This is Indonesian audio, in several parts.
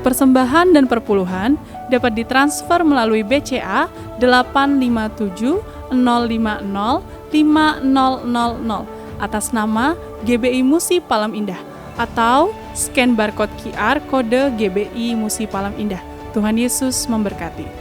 Persembahan dan perpuluhan dapat ditransfer melalui BCA 857 050 5000 atas nama GBI Musi Palem Indah atau scan barcode QR kode GBI Musi Palem Indah. Tuhan Yesus memberkati.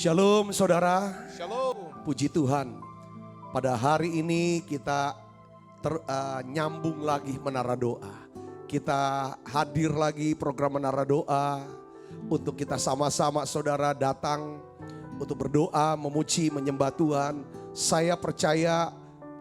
Shalom saudara. Shalom. Puji Tuhan. Pada hari ini kita nyambung lagi Menara Doa. Kita hadir lagi program Menara Doa. Untuk kita sama-sama saudara datang untuk berdoa, memuji, menyembah Tuhan. Saya percaya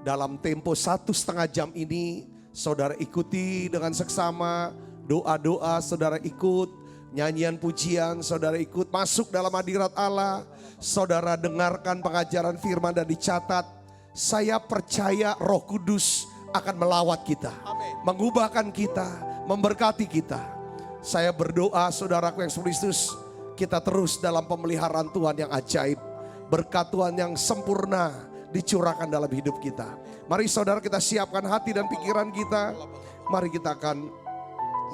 dalam tempo 1,5 jam ini saudara ikuti dengan seksama. Doa-doa saudara ikut. Nyanyian pujian, saudara ikut masuk dalam hadirat Allah. Saudara dengarkan pengajaran firman dan dicatat. Saya percaya Roh Kudus akan melawat kita. Amin. Mengubahkan kita, memberkati kita. Saya berdoa saudaraku yang Kristus, kita terus dalam pemeliharaan Tuhan yang ajaib. Berkat Tuhan yang sempurna dicurahkan dalam hidup kita. Mari saudara kita siapkan hati dan pikiran kita. Mari kita akan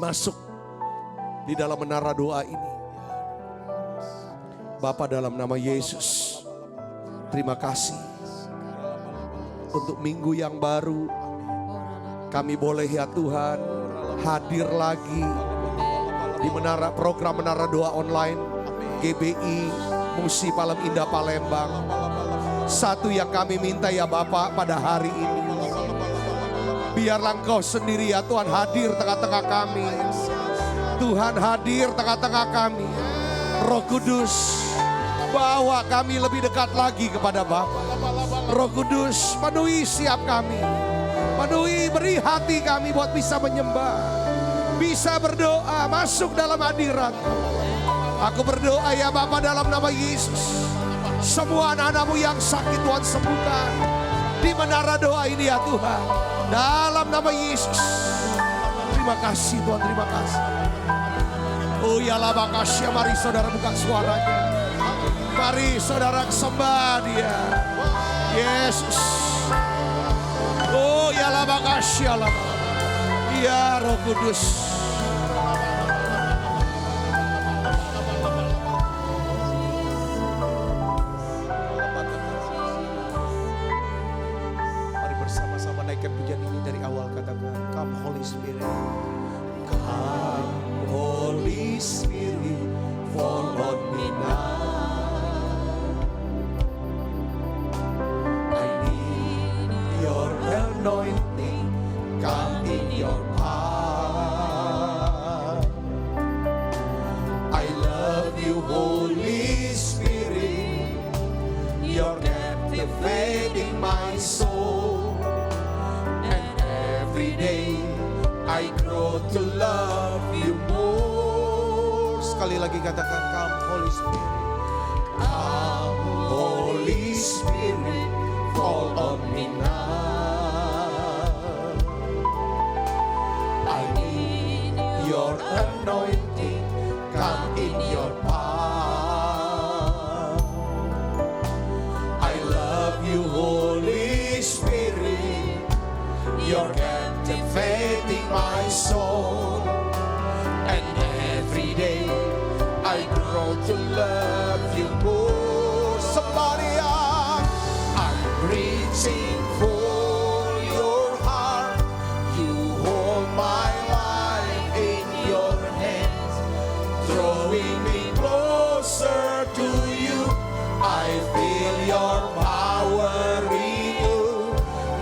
masuk di dalam menara doa ini. Bapa dalam nama Yesus, terima kasih untuk minggu yang baru. Kami boleh ya Tuhan hadir lagi di program Menara Doa Online GBI Musi Palem Indah Palembang. Satu yang kami minta ya Bapa pada hari ini, biarlah Engkau sendiri ya Tuhan hadir tengah-tengah kami. Tuhan hadir tengah-tengah kami. Roh Kudus bawa kami lebih dekat lagi kepada Bapa. Roh Kudus penuhi siap kami. Penuhi beri hati kami buat bisa menyembah. Bisa berdoa masuk dalam hadirat. Aku berdoa ya Bapa dalam nama Yesus. Semua anak-anak-Mu yang sakit Tuhan sembuhkan. Di menara doa ini ya Tuhan. Dalam nama Yesus. Terima kasih Tuhan, terima kasih. Oh ya lah makasih, mari saudara buka suaranya. Mari saudara sembah Dia. Yesus. Oh ya lah makasih, Allah. Ya Roh Kudus. Mari bersama-sama naikkan pujian ini dari awal, katakan Come Holy Spirit. Come Holy Spirit, fall on me now. I need your anointing day I grow to love you more. Sekali lagi katakan, come Holy Spirit. Come Holy Spirit, fall on me now. I need your anointing, come in your power. I love you, Holy Spirit, you're captivating my soul. And every day I grow to love you more. Somebody, I'm reaching for your heart. You hold my life in your hands, drawing me closer to you. I feel your power in you.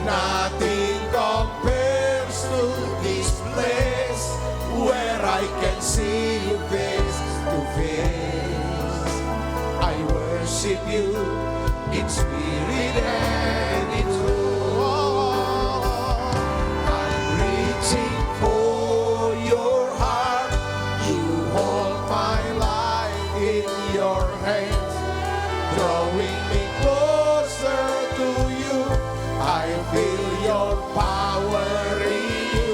Nothing compares to this place where I can see you face to face. I worship you in spirit and in truth. I'm reaching for your heart. You hold my life in your hands, drawing me closer to you. I feel your power in you.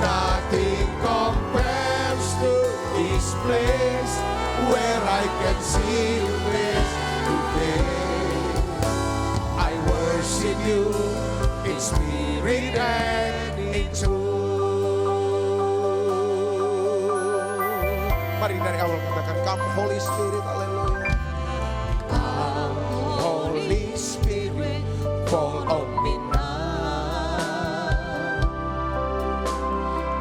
Nothing compares to this place where I can see you face to face. I worship you in spirit and in truth. Mari dari awal katakan, come Holy Spirit, haleluya. Come Holy Spirit, fall on me now.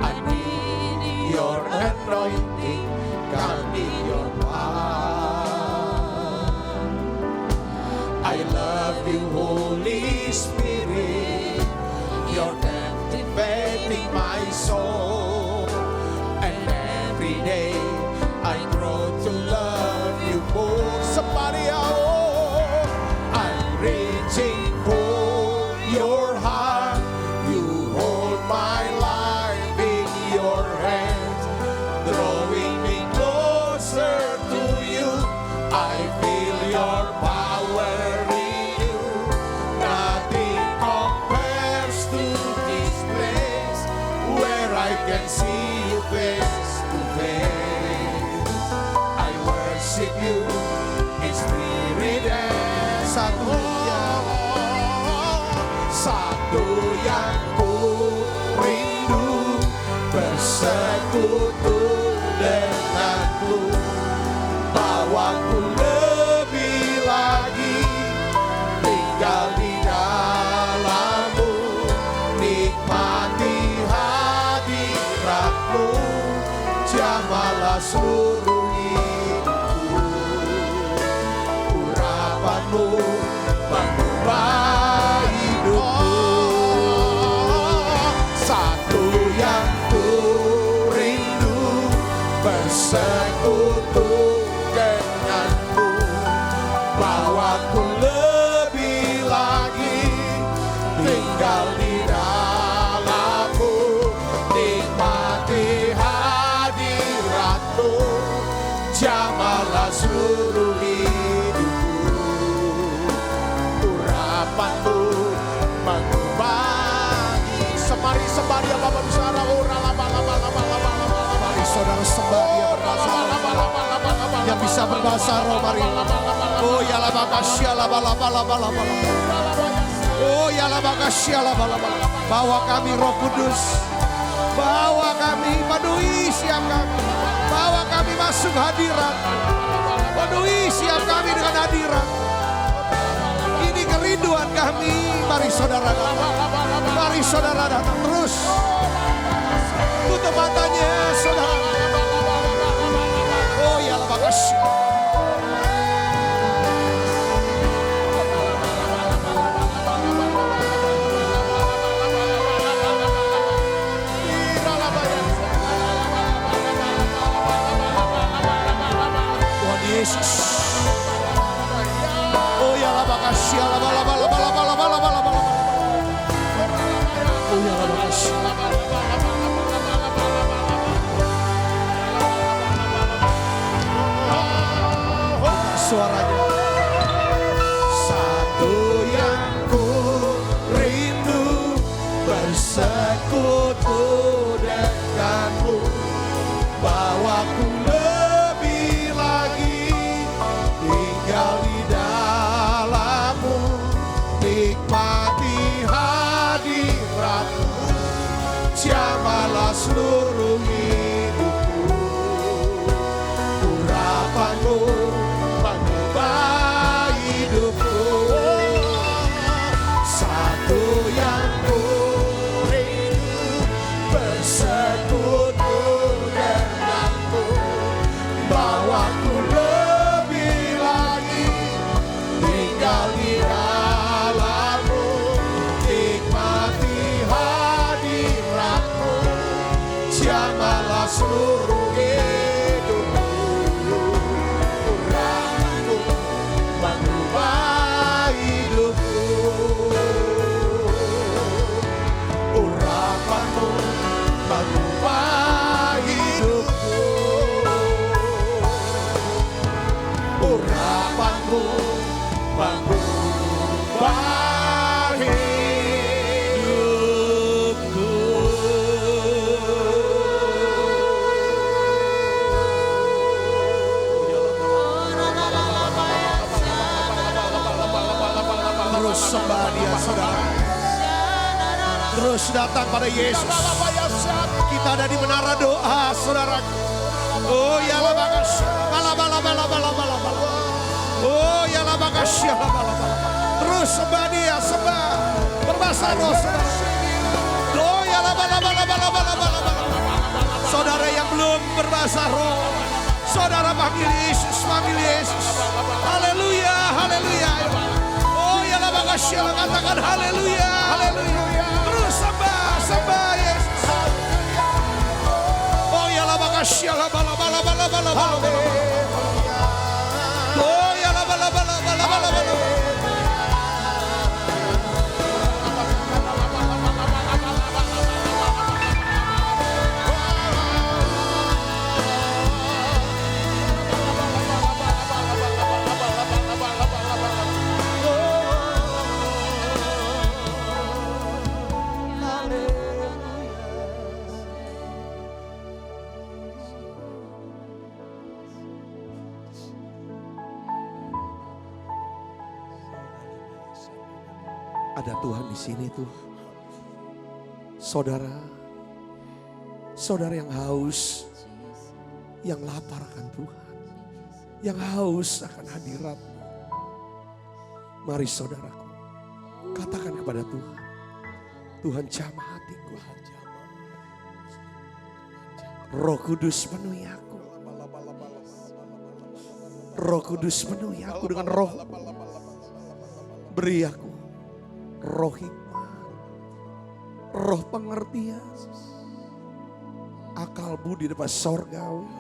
I need your anointing, come in your power. I love you, Holy Spirit, you're captivating my soul. And every day I grow to love you more. Somebody, I'm reaching for your heart. You hold my life in your hands, drawing me closer to you. I feel your power in you. Nothing compares to this place where I can see you face to face. I worship you in spirit and satu yang ku rindu, bersekutu denganmu, bawaku lebih lagi tinggal di dalammu, nikmati hadiratmu, jamalah seluruh hidupku. Urapanmu mengubah hidupku. Satu yang ku rindu, bersekutu denganmu, bawaku lebih lagi tinggal di dalammu, nikmati hadiratmu, jamalah seluruh hidupku. Urapanmu mengubah. Semari sembah dia Bapak bicara, mari saudara sembah dia berbahasa roh. Yang bisa berbahasa roh, mari. Oh ya la bakasya la bala. Oh ya la bakasya la bala. Bawa kami Roh Kudus, bawa kami, penuhi siap kami, bawa kami masuk hadirat, penuhi siap kami dengan hadirat. Ini kerinduan kami. Mari saudara datang, mari saudara datang terus. Tutup matanya saudara. Oh ya la bakasya. Yesus. Oh ya la bakasya la bala. Suaranya. Satu yang ku rindu bersekutu denganmu, bawaku lebih lagi tinggal di dalammu, nikmati hadiratmu, jamalah seluruh hidupku, urapanmu mengubah hidupku. Satu yang ku rindu bersekutu denganmu, bawaku lebih lagi tinggal di dalammu, nikmati hadiratmu, jamalah seluruh hidupku, urapanmu mengubah hidupku, urapanmu mengubah hidupku, urapanmu mengubah hidupku. Terus sembah Dia, saudara. Terus datang pada Yesus. Kita ada di menara doa, saudara. Oh ya la bagas, oh ya la bagas, terus sembah Dia, sembah berbahasa roh, saudara. Oh ya la. Saudara yang belum berbahasa roh, saudara panggil Yesus, panggil Yesus. Haleluya, haleluya. Oh ya la bagas, katakan haleluya, haleluya. Terus sembah, sembah Yesus. Oh ya la bagas, oh ya la Ada Tuhan di sini tuh. Saudara, saudara yang haus, yang lapar akan Tuhan, yang haus akan hadirat. Mari saudaraku, katakan kepada Tuhan, Tuhan jamah hatiku. Roh Kudus penuhi aku. Roh Kudus penuhi aku dengan roh. Beri aku roh hikmat, roh pengertian, akal budi dapat sorgawi.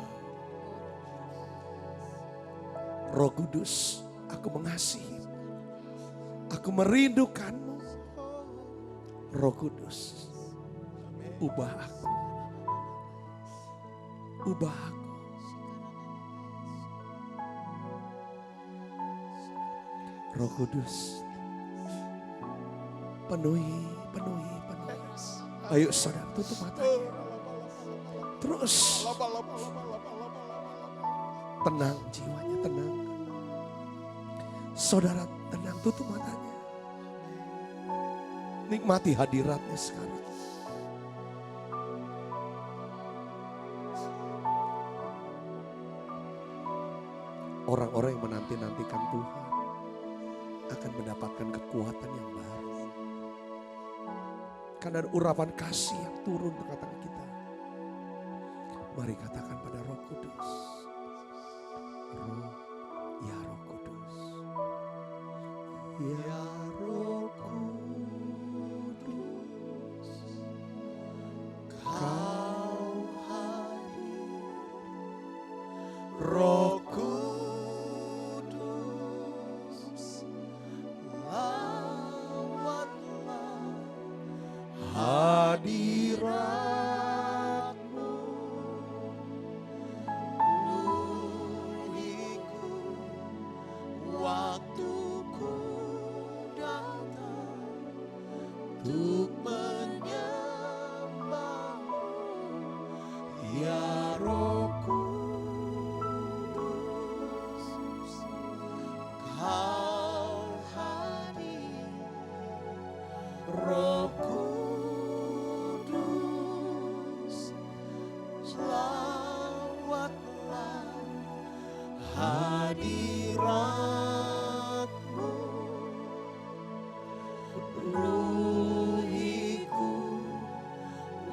Roh Kudus, aku mengasihi, aku merindukanmu. Roh Kudus, ubah aku, ubah aku. Roh Kudus, penuhi. Ayo saudara, tutup matanya. Terus tenang jiwanya, tenang. Saudara tenang, tutup matanya. Nikmati hadiratnya sekarang. Orang-orang yang menanti-nantikan Tuhan akan mendapatkan kekuatan yang baru. Karena ada urapan kasih yang turun ke tengah kita. Mari katakan pada Roh Kudus. Roh, ya Roh Kudus. Ya Roh Kudus. Kau hadir. Roh hadirat-Mu penuhiku, waktuku datang untuk menyembah-Mu, ya Roh Kudus. Kau hadir, Roh Kudus, selawatlah hadirat-Mu penuhiku,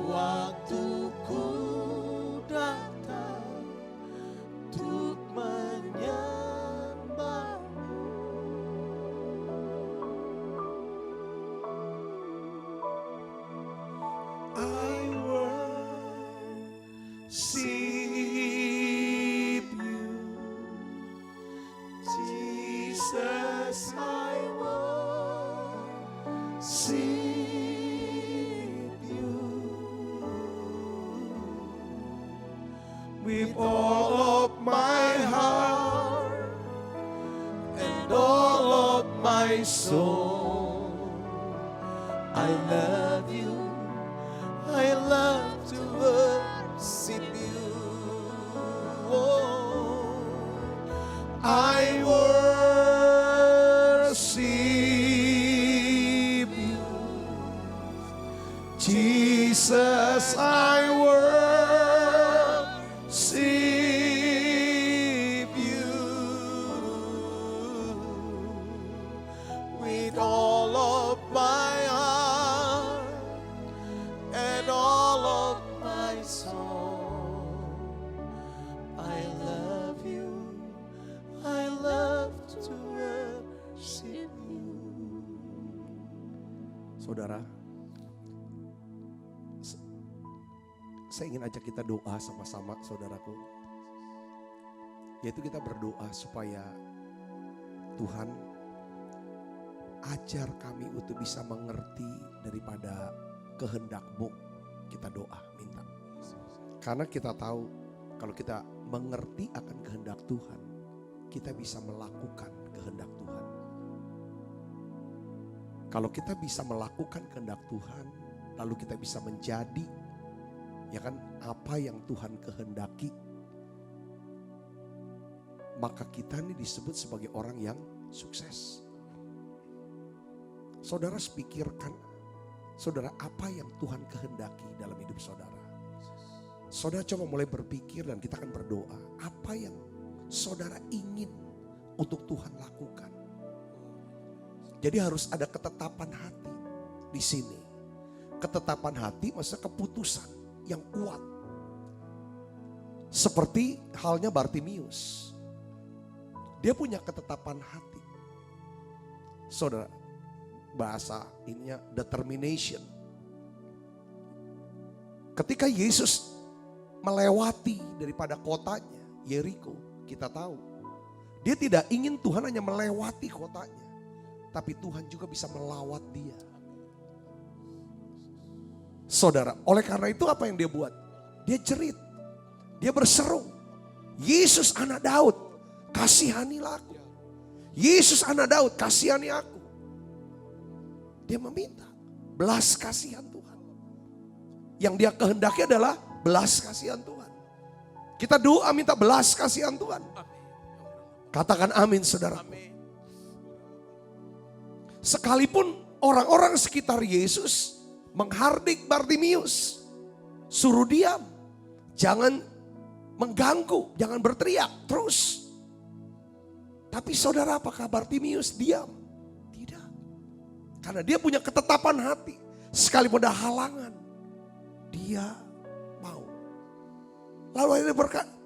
waktuku datang untuk menyembah-Mu. I worship You, Jesus. I worship You with all of my heart and all of my soul. I love You. I love to worship You. Oh, I worship You, Jesus. I worship You with all of my heart and all of my soul. I love You. I love to worship You. Saudara, saya ingin ajak kita doa sama-sama, saudaraku. Yaitu kita berdoa supaya Tuhan ajar kami untuk bisa mengerti daripada kehendak-Mu. Kita doa, minta. Karena kita tahu kalau kita mengerti akan kehendak Tuhan, kita bisa melakukan kehendak Tuhan. Kalau kita bisa melakukan kehendak Tuhan, lalu kita bisa menjadi, ya kan, apa yang Tuhan kehendaki, maka kita ini disebut sebagai orang yang sukses. Saudara pikirkan, saudara, apa yang Tuhan kehendaki dalam hidup saudara. Saudara coba mulai berpikir dan kita akan berdoa. Apa yang saudara ingin untuk Tuhan lakukan. Jadi harus ada ketetapan hati di sini. Ketetapan hati maksudnya keputusan yang kuat. Seperti halnya Bartimius. Dia punya ketetapan hati. Saudara, bahasa ininya determination. Ketika Yesus melewati daripada kotanya, Yeriko, kita tahu. Dia tidak ingin Tuhan hanya melewati kotanya. Tapi Tuhan juga bisa melawat dia. Saudara, oleh karena itu apa yang dia buat? Dia jerit, dia berseru, Yesus anak Daud, kasihanilah aku. Yesus anak Daud, kasihani aku. Dia meminta belas kasihan Tuhan. Yang dia kehendaki adalah belas kasihan Tuhan. Kita doa minta belas kasihan Tuhan. Katakan amin, saudara. Sekalipun orang-orang sekitar Yesus menghardik Bartimius, suruh diam, jangan mengganggu, jangan berteriak terus. Tapi saudara, apakah Bartimius diam? Tidak. Karena dia punya ketetapan hati. Sekalipun ada halangan, dia mau. Lalu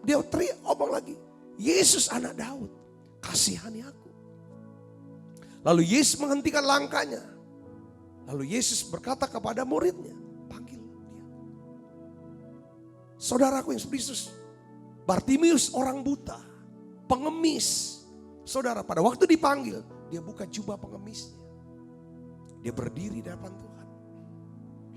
dia teriak, omong lagi, Yesus anak Daud, kasihani aku. Lalu Yesus menghentikan langkahnya. Lalu Yesus berkata kepada muridnya, panggil dia. Saudaraku yang Yesus, Bartimius orang buta, pengemis. Saudara, pada waktu dipanggil, dia buka jubah pengemisnya. Dia berdiri di depan Tuhan.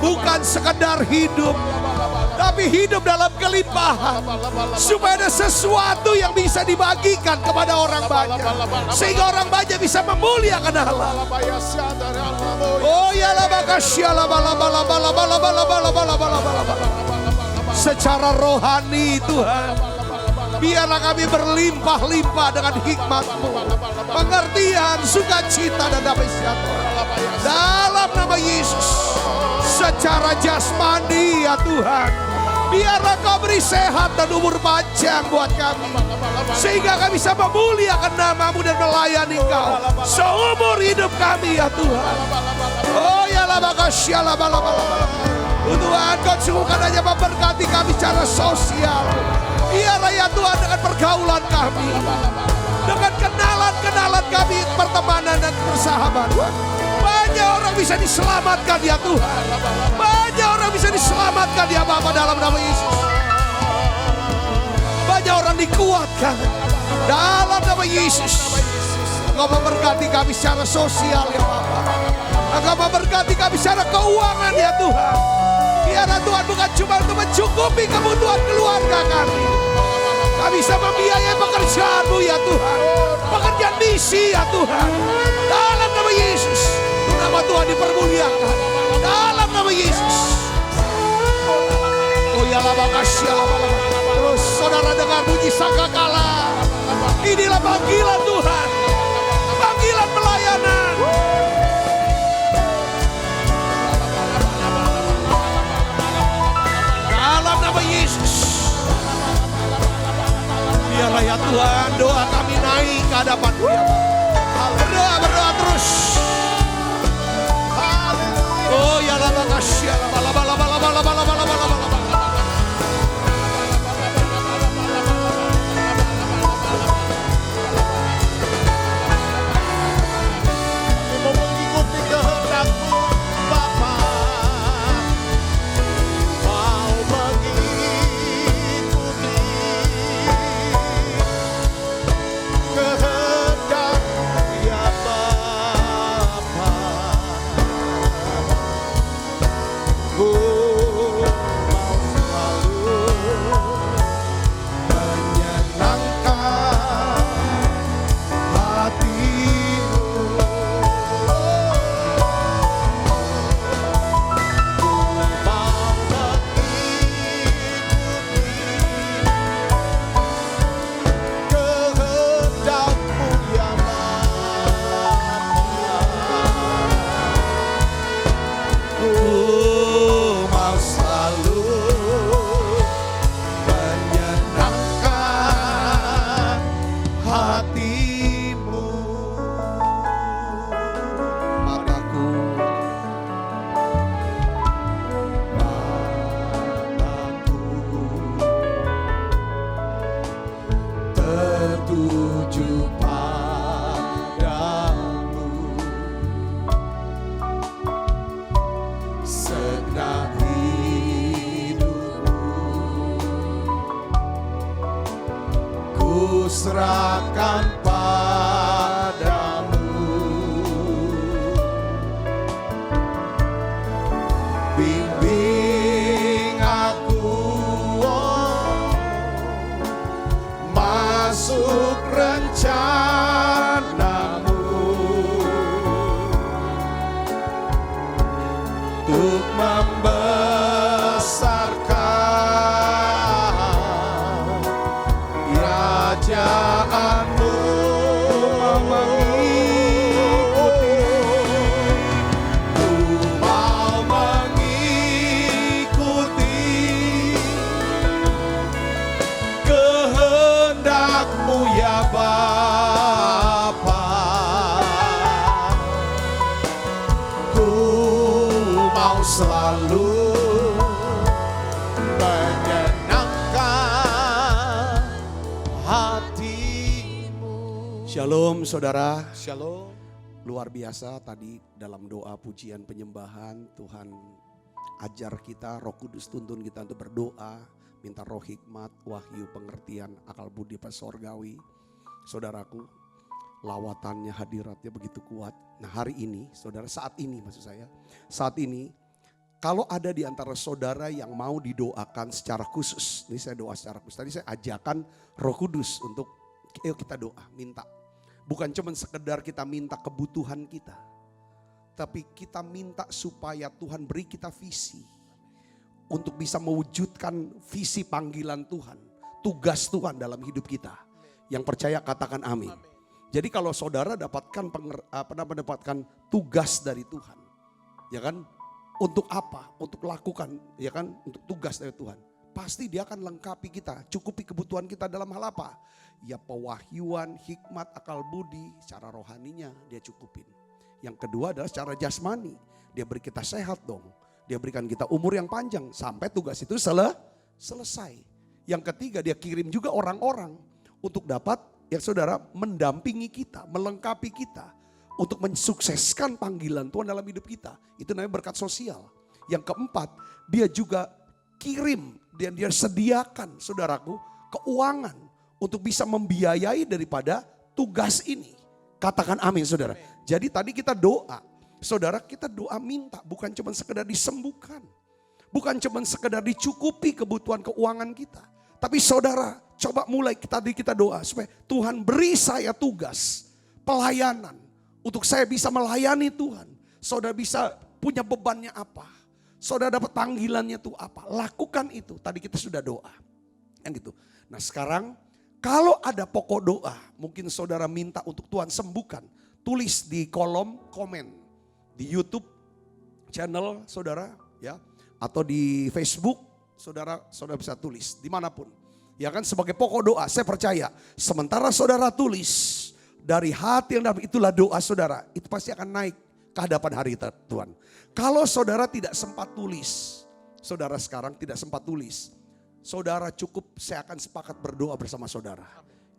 Bukan sekedar hidup, tapi hidup dalam kelimpahan. Supaya ada sesuatu yang bisa dibagikan kepada orang banyak. Sehingga orang banyak bisa memuliakan Allah. Oh ya la bakasya la bala bala bala bala bala bala bala bala bala. Secara rohani Tuhan, biarlah kami berlimpah-limpah dengan hikmat-Mu, pengertian, sukacita dan damai sejahtera. Dalam nama Yesus. Secara jasmani ya Tuhan, Biarlah Kau beri sehat dan umur panjang buat kami. Sehingga kami bisa memuliakan nama-Mu dan melayani Kau seumur hidup kami ya Tuhan. Oh ya lama kasih lama. Tuhan Kau sungguhkan aja memberkati kami secara sosial. Biarlah ya Tuhan dengan pergaulan kami. Dengan kenalan kami, pertemanan dan persahabatan. Banyak orang bisa diselamatkan ya Tuhan. Banyak orang bisa diselamatkan ya Bapa dalam nama Yesus. Banyak orang dikuatkan dalam nama Yesus. Engkau memberkati kami secara sosial ya Bapa. Engkau memberkati kami secara keuangan ya Tuhan. Biarlah Tuhan bukan cuma untuk mencukupi kebutuhan keluarga kami. Kami bisa membiayai pekerjaan-Mu ya Tuhan. Pekerjaan misi ya Tuhan. Dalam nama Yesus. Nama Tuhan dipermuliakan. Dalam nama Yesus. Oh ya lama kasih lama. Terus saudara dengar bunyi sangkakala. Inilah panggilan Tuhan. Panggilan pelayanan. Dalam nama Yesus. Biarlah ya Tuhan doa kami naik ke hadapan-Mu ya Bapa. Berdoa terus. Oh ya lama kasih lama. Mengikuti kehendak-Mu Bapa. Mau mengikuti kehendak-Mu ya Bapa. Ku mau selalu menyenangkan hati-Mu. Ku mau mengikuti kehendak-Mu ya Bapa. Ku mau selalu menyenangkan hati-Mu. Mataku Tertuju padamu, segenap hidupku ku serahkan padamu. Bimbing aku masuk rencana-Mu untuk membesarkan kerajaan-Mu. Ku mau mengikuti kehendak-Mu ya Bapa. Ku mau selalu menyenangkan hati-Mu. Shalom saudara. Shalom. Luar biasa tadi dalam doa pujian penyembahan Tuhan ajar kita, Roh Kudus tuntun kita untuk berdoa, minta roh hikmat, wahyu, pengertian, akal budi sorgawi. Saudaraku, lawatannya, hadiratnya begitu kuat. Nah hari ini, saudara, saat ini maksud saya, saat ini kalau ada di antara saudara yang mau didoakan secara khusus, ini saya doa secara khusus, tadi saya ajakan Roh Kudus untuk ayo kita doa, minta. Bukan cuma sekedar kita minta kebutuhan kita, tapi kita minta supaya Tuhan beri kita visi untuk bisa mewujudkan visi panggilan Tuhan, tugas Tuhan dalam hidup kita. Yang percaya katakan amin. Jadi kalau saudara mendapatkan tugas dari Tuhan, ya kan? Untuk apa? Untuk lakukan, ya kan? Untuk tugas dari Tuhan. pasti dia akan lengkapi kita, cukupi kebutuhan kita dalam hal apa? Ya pewahyuan, hikmat, akal budi, secara rohaninya dia cukupin. Yang kedua adalah secara jasmani, dia beri kita sehat dong. Dia berikan kita umur yang panjang sampai tugas itu selesai. Yang ketiga dia kirim juga orang-orang untuk dapat ya saudara mendampingi kita, melengkapi kita. Untuk mensukseskan panggilan Tuhan dalam hidup kita. Itu namanya berkat sosial. Yang keempat, dia juga kirim dan dia sediakan saudaraku keuangan untuk bisa membiayai daripada tugas ini. Katakan amin saudara. Jadi tadi kita doa. Saudara kita doa minta bukan cuma sekedar disembuhkan. Bukan cuma sekedar dicukupi kebutuhan keuangan kita. Tapi saudara coba mulai tadi kita doa supaya Tuhan beri saya tugas pelayanan. Untuk saya bisa melayani Tuhan. Saudara bisa punya bebannya apa. Saudara dapat panggilannya itu apa. Lakukan itu. Tadi kita sudah doa. Yang gitu. Nah sekarang kalau ada pokok doa. Mungkin saudara minta untuk Tuhan sembuhkan. Tulis di kolom komen. Di YouTube channel saudara. Ya, atau di Facebook. Saudara bisa tulis. Dimanapun. Ya kan sebagai pokok doa. Saya percaya. Sementara saudara tulis. Dari hati yang dalam itulah doa saudara. Itu pasti akan naik ke hadapan hari Tuhan. Kalau saudara tidak sempat tulis. Saudara sekarang tidak sempat tulis. Saudara cukup saya akan sepakat berdoa bersama saudara.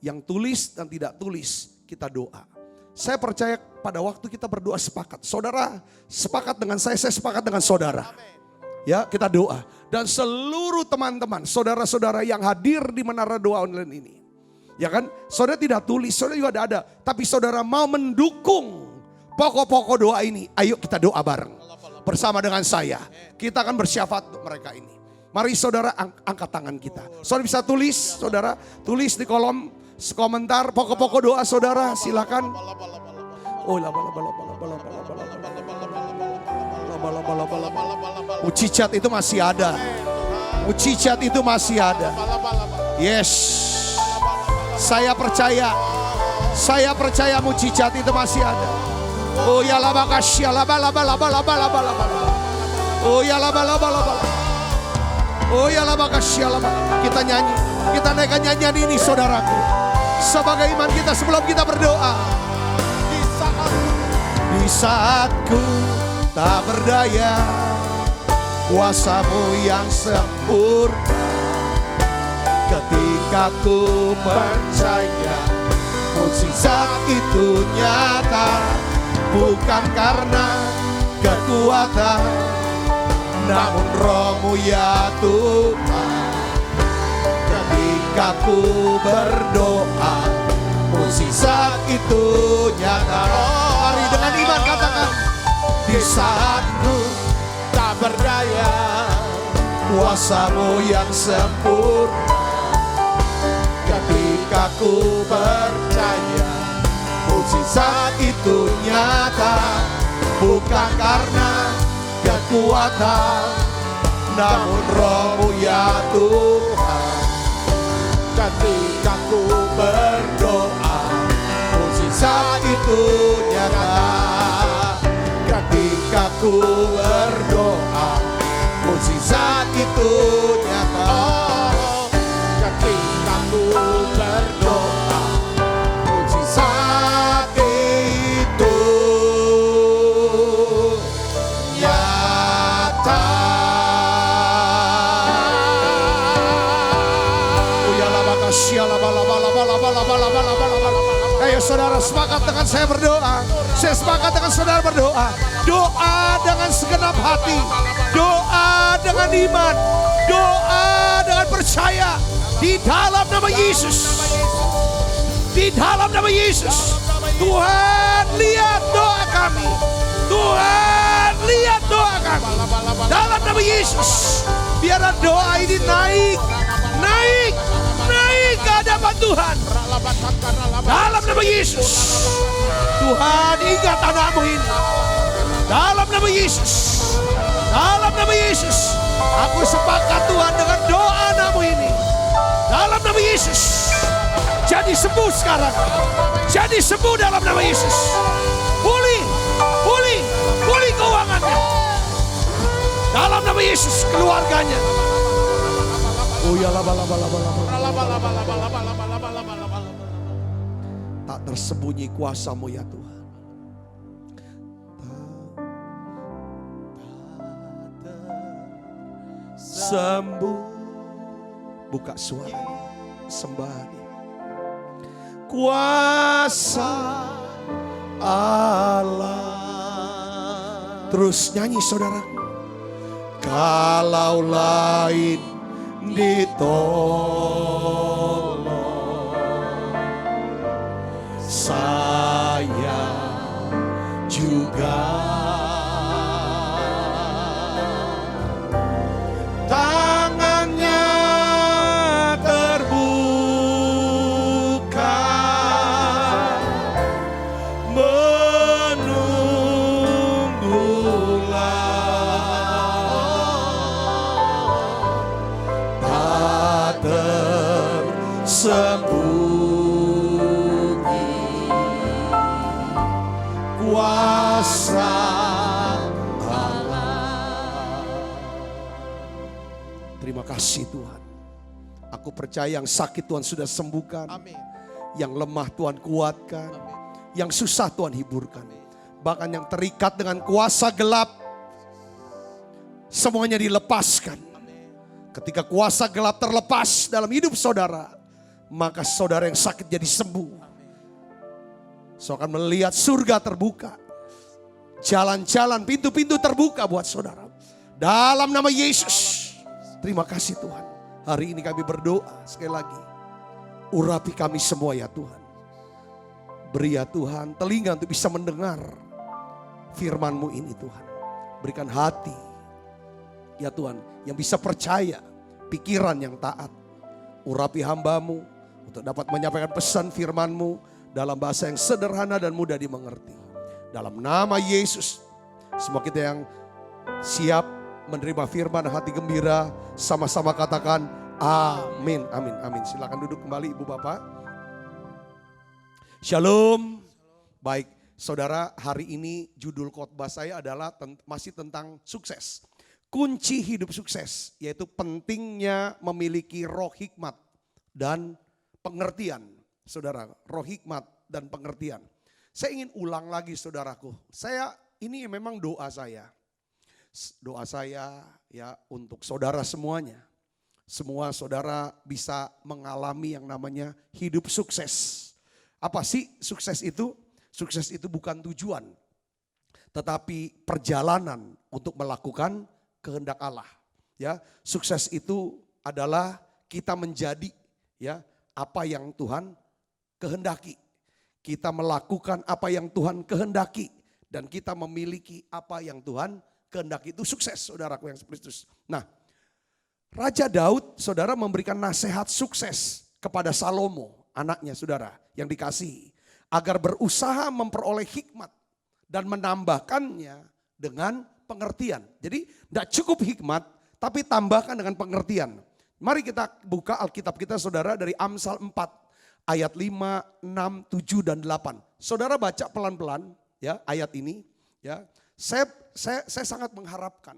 Yang tulis dan tidak tulis kita doa. Saya percaya pada waktu kita berdoa sepakat. Saudara sepakat dengan saya sepakat dengan saudara. Ya kita doa. Dan seluruh teman-teman saudara-saudara yang hadir di menara doa online ini. Ya kan, saudara tidak tulis, saudara juga ada. Tapi saudara mau mendukung pokok-pokok doa ini. Ayo kita doa bareng bersama dengan saya. Kita akan bersyafaat untuk mereka ini. Mari saudara angkat tangan kita. Saudara bisa tulis, saudara tulis di kolom komentar pokok-pokok doa saudara. Silakan. Oh mujizat itu masih ada. Mujizat itu masih ada. Yes. Saya percaya mujizat itu masih ada. Oh ya laba kasya laba. Oh ya laba. Oh ya laba kasya laba. Kita nyanyi, kita naikkan nyanyian ini saudaraku. Sebagai iman kita sebelum kita berdoa. Di saat ku tak berdaya, kuasa-Mu yang sempurna. Ketika ku percaya mukjizat itu nyata, bukan karena kekuatan, namun Roh-Mu ya Tuhan. Ketika ku berdoa, mukjizat itu nyata. Mari dengan iman katakan, di saat ku tak berdaya, kuasa-Mu yang sempurna. Ketika ku percaya mukjizat itu nyata, bukan karena kekuatan, namun Roh-Mu ya Tuhan. Ketika ku berdoa, mukjizat itu nyata. Ketika ku berdoa, mukjizat itu nyata. Ketika ku berdoa, mukjizat itu nyata. Ayo saudara sepakat dengan saya berdoa. Saya sepakat dengan saudara berdoa. Doa dengan segenap hati. Doa dengan iman. Doa dengan percaya. Di dalam nama Yesus. Di dalam nama Yesus. Tuhan lihat doa kami. Tuhan lihat doa kami. Dalam nama Yesus. Biar doa ini naik. Naik. Naik ke hadapan Tuhan. Dalam nama Yesus. Tuhan ingat anak-Mu ini. Dalam nama Yesus. Dalam nama Yesus. Aku sepakat Tuhan dengan doa anak-Mu ini. Dalam nama Yesus. Jadi sembuh sekarang. Jadi sembuh dalam nama Yesus. Pulih. Pulih. Pulih keuangannya. Dalam nama Yesus keluarganya. Oh ya laba. Tak tersembunyi kuasa-Mu ya Tuhan. Sembuh. Buka suara, sembah Dia. Kuasa Allah. Terus nyanyi saudaraku. Kalau lain ditolong, saya juga tangannya terbuka menunggulah tak tersembunyi kuasa Allah. Terima kasih Tuhan. Aku percaya yang sakit Tuhan sudah sembuhkan. Amin. Yang lemah Tuhan kuatkan. Yang susah Tuhan hiburkan. Bahkan yang terikat dengan kuasa gelap, semuanya dilepaskan. Ketika kuasa gelap terlepas dalam hidup saudara, maka saudara yang sakit jadi sembuh. Saudara akan melihat surga terbuka. Jalan-jalan, pintu-pintu terbuka buat saudara. Dalam nama Yesus. Terima kasih Tuhan. Hari ini kami berdoa sekali lagi. Urapi kami semua ya Tuhan. Beri ya Tuhan telinga untuk bisa mendengar firman-Mu ini Tuhan. Berikan hati ya Tuhan yang bisa percaya, pikiran yang taat. Urapi hamba-Mu untuk dapat menyampaikan pesan firman-Mu dalam bahasa yang sederhana dan mudah dimengerti. Dalam nama Yesus, semua kita yang siap menerima firman hati gembira, sama-sama katakan amin, amin, amin. Silakan duduk kembali Ibu Bapak. Shalom. Baik, saudara, hari ini judul khotbah saya adalah masih tentang sukses. Kunci hidup sukses, yaitu pentingnya memiliki roh hikmat dan pengertian. Saudara, roh hikmat dan pengertian. Saya ingin ulang lagi saudaraku. Ini memang doa saya. Doa saya ya untuk saudara semuanya. Semua saudara bisa mengalami yang namanya hidup sukses. Apa sih sukses itu? Sukses itu bukan tujuan, tetapi perjalanan untuk melakukan kehendak Allah. Ya, sukses itu adalah kita menjadi ya apa yang Tuhan kehendaki. Kita melakukan apa yang Tuhan kehendaki dan kita memiliki apa yang Tuhan kehendaki. Itu sukses saudaraku yang Kristus. Nah, Raja Daud saudara memberikan nasihat sukses kepada Salomo, anaknya saudara yang dikasihi, agar berusaha memperoleh hikmat dan menambahkannya dengan pengertian. Jadi tidak cukup hikmat tapi tambahkan dengan pengertian. Mari kita buka Alkitab kita saudara dari Amsal 4 ayat 5, 6, 7 dan 8. Saudara baca pelan-pelan ya ayat ini ya. Saya sangat mengharapkan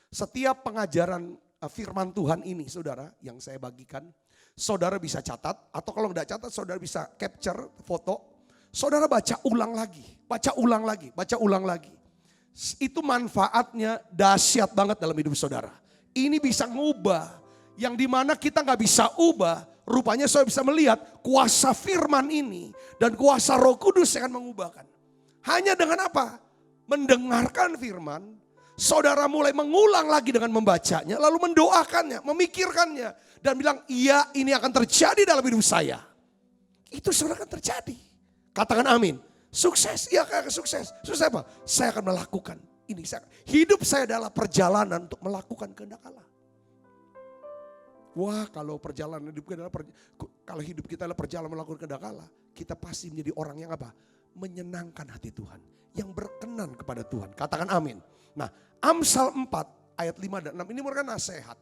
setiap pengajaran firman Tuhan ini saudara yang saya bagikan, saudara bisa catat atau kalau tidak catat saudara bisa capture foto. Saudara baca ulang lagi, baca ulang lagi, baca ulang lagi. Itu manfaatnya dahsyat banget dalam hidup saudara. Ini bisa ngubah yang dimana kita nggak bisa ubah. Rupanya saudara bisa melihat kuasa firman ini dan kuasa Roh Kudus yang akan mengubahkan. Hanya dengan apa? Mendengarkan firman, saudara mulai mengulang lagi dengan membacanya, lalu mendoakannya, memikirkannya. Dan bilang, iya ini akan terjadi dalam hidup saya. Itu saudara akan terjadi. Katakan amin. Sukses, iya akan sukses. Sukses apa? Saya akan melakukan ini. Hidup saya adalah perjalanan untuk melakukan kehendak Allah. Wah, kalau perjalanan hidup kita adalah kalau hidup kita adalah perjalanan melakukan kehendak Allah, kita pasti menjadi orang yang apa? Menyenangkan hati Tuhan, yang berkenan kepada Tuhan. Katakan amin. Nah, Amsal 4 ayat 5 dan 6 ini merupakan nasihat.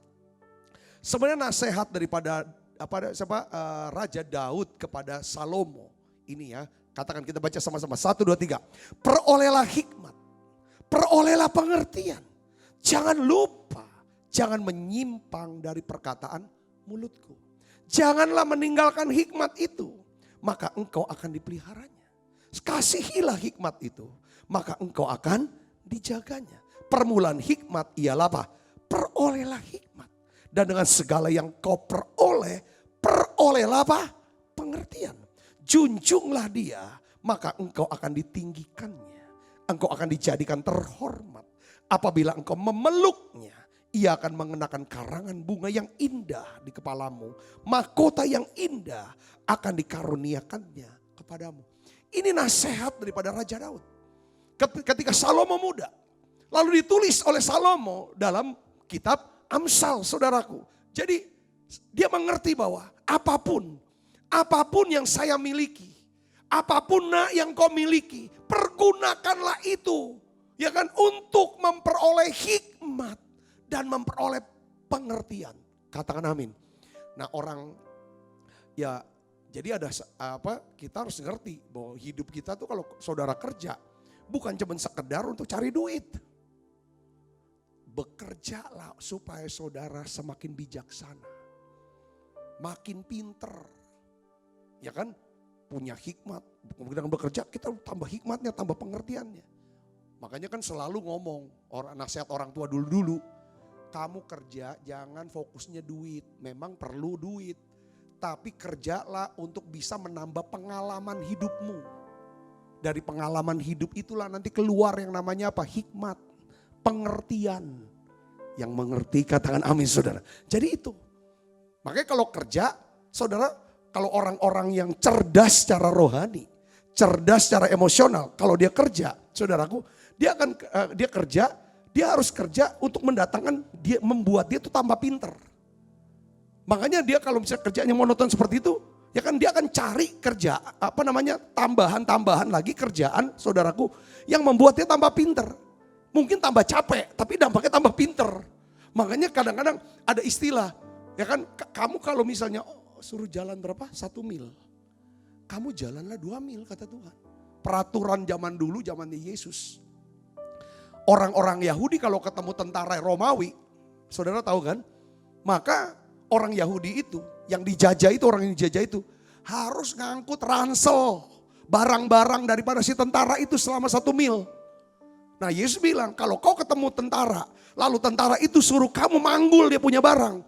Sebenarnya nasihat daripada Raja Daud kepada Salomo. Ini ya, katakan kita baca sama-sama. 1, 2, 3. Perolehlah hikmat, perolehlah pengertian. Jangan lupa, jangan menyimpang dari perkataan mulutku. Janganlah meninggalkan hikmat itu, maka engkau akan dipeliharanya. Kasihilah hikmat itu, maka engkau akan dijaganya. Permulaan hikmat ialah apa? Perolehlah hikmat. Dan dengan segala yang kau perolehlah apa? Pengertian. Junjunglah dia, maka engkau akan ditinggikannya. Engkau akan dijadikan terhormat. Apabila engkau memeluknya, ia akan mengenakan karangan bunga yang indah di kepalamu. Mahkota yang indah akan dikaruniakannya kepadamu. Ini nasihat daripada Raja Daud. Ketika Salomo muda. Lalu ditulis oleh Salomo dalam kitab Amsal, saudaraku. Jadi dia mengerti bahwa apapun yang saya miliki. Apapun yang kau miliki. Pergunakanlah itu. Ya kan, untuk memperoleh hikmat. Dan memperoleh pengertian. Katakan amin. Nah orang ya jadi ada kita harus ngerti bahwa hidup kita tuh kalau saudara kerja bukan cuma sekedar untuk cari duit. Bekerjalah supaya saudara semakin bijaksana. Makin pinter. Ya kan? Punya hikmat. Kemudian bekerja kita tambah hikmatnya, tambah pengertiannya. Makanya kan selalu ngomong nasihat orang tua dulu. Kamu kerja jangan fokusnya duit. Memang perlu duit. Tapi kerjalah untuk bisa menambah pengalaman hidupmu. Dari pengalaman hidup itulah nanti keluar yang namanya apa? Hikmat, pengertian. Yang mengerti katakan amin saudara. Jadi itu. Makanya kalau kerja, saudara, kalau orang-orang yang cerdas secara rohani, cerdas secara emosional, kalau dia kerja, saudaraku, dia harus kerja untuk membuat dia tuh tambah pinter. Makanya dia kalau misalnya kerjanya monoton seperti itu, ya kan dia akan cari kerja, tambahan lagi kerjaan saudaraku yang membuat dia tambah pinter. Mungkin tambah capek, tapi dampaknya tambah pinter. Makanya kadang-kadang ada istilah, ya kan kamu kalau misalnya suruh jalan berapa? 1 mil. Kamu jalanlah 2 mil kata Tuhan. Peraturan zaman dulu, zamannya Yesus. Orang-orang Yahudi kalau ketemu tentara Romawi, saudara tahu kan? Maka orang Yahudi itu, orang yang dijajah itu harus ngangkut ransel barang-barang daripada si tentara itu selama 1 mil. Nah Yesus bilang kalau kau ketemu tentara, lalu tentara itu suruh kamu manggul dia punya barang.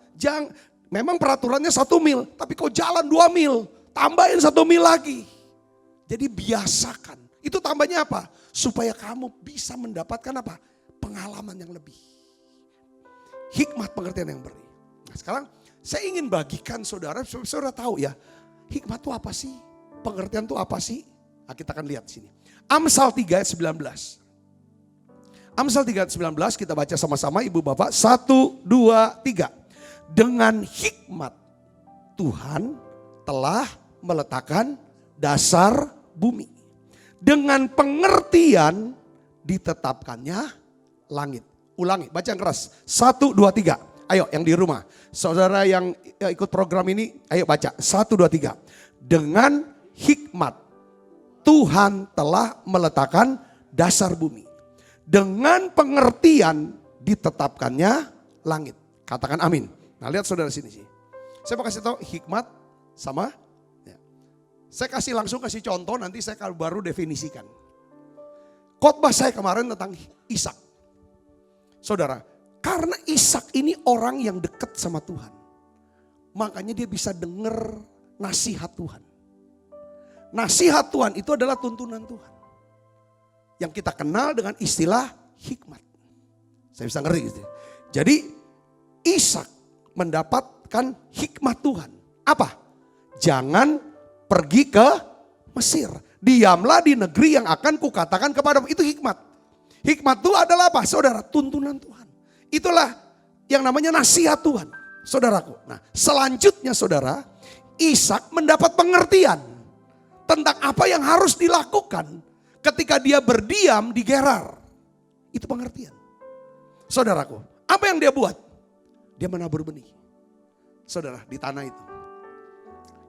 Memang peraturannya 1 mil, tapi kau jalan 2 mil, tambahin 1 mil lagi. Jadi biasakan. Itu tambahnya apa? Supaya kamu bisa mendapatkan apa? Pengalaman yang lebih. Hikmat pengertian yang lebih. Nah sekarang saya ingin bagikan saudara tahu ya. Hikmat itu apa sih? Pengertian itu apa sih? Nah, kita akan lihat sini. Amsal 3 ayat 19. Amsal 3 ayat 19 kita baca sama-sama ibu bapak. 1, 2, 3. Dengan hikmat Tuhan telah meletakkan dasar bumi. Dengan pengertian ditetapkannya langit. Ulangi, baca yang keras. 1, 2, 3. Ayo yang di rumah. Saudara yang ikut program ini, ayo baca. 1, 2, 3. Dengan hikmat Tuhan telah meletakkan dasar bumi. Dengan pengertian ditetapkannya langit. Katakan amin. Nah lihat saudara sini sih. Saya mau kasih tahu hikmat sama. Ya. Saya langsung kasih contoh nanti saya baru definisikan. Khotbah saya kemarin tentang Ishak. Saudara, karena Ishak ini orang yang dekat sama Tuhan. Makanya dia bisa dengar nasihat Tuhan. Nasihat Tuhan itu adalah tuntunan Tuhan. Yang kita kenal dengan istilah hikmat. Saya bisa ngerti gitu. Jadi Ishak mendapatkan hikmat Tuhan. Apa? Jangan pergi ke Mesir. Diamlah di negeri yang akan kukatakan kepadamu. Itu hikmat. Hikmat itu adalah apa? Saudara, tuntunan Tuhan. Itulah yang namanya nasihat Tuhan. Saudaraku. Nah selanjutnya saudara, Ishak mendapat pengertian tentang apa yang harus dilakukan ketika dia berdiam di Gerar. Itu pengertian. Saudaraku, apa yang dia buat? Dia menabur benih. Saudara, di tanah itu.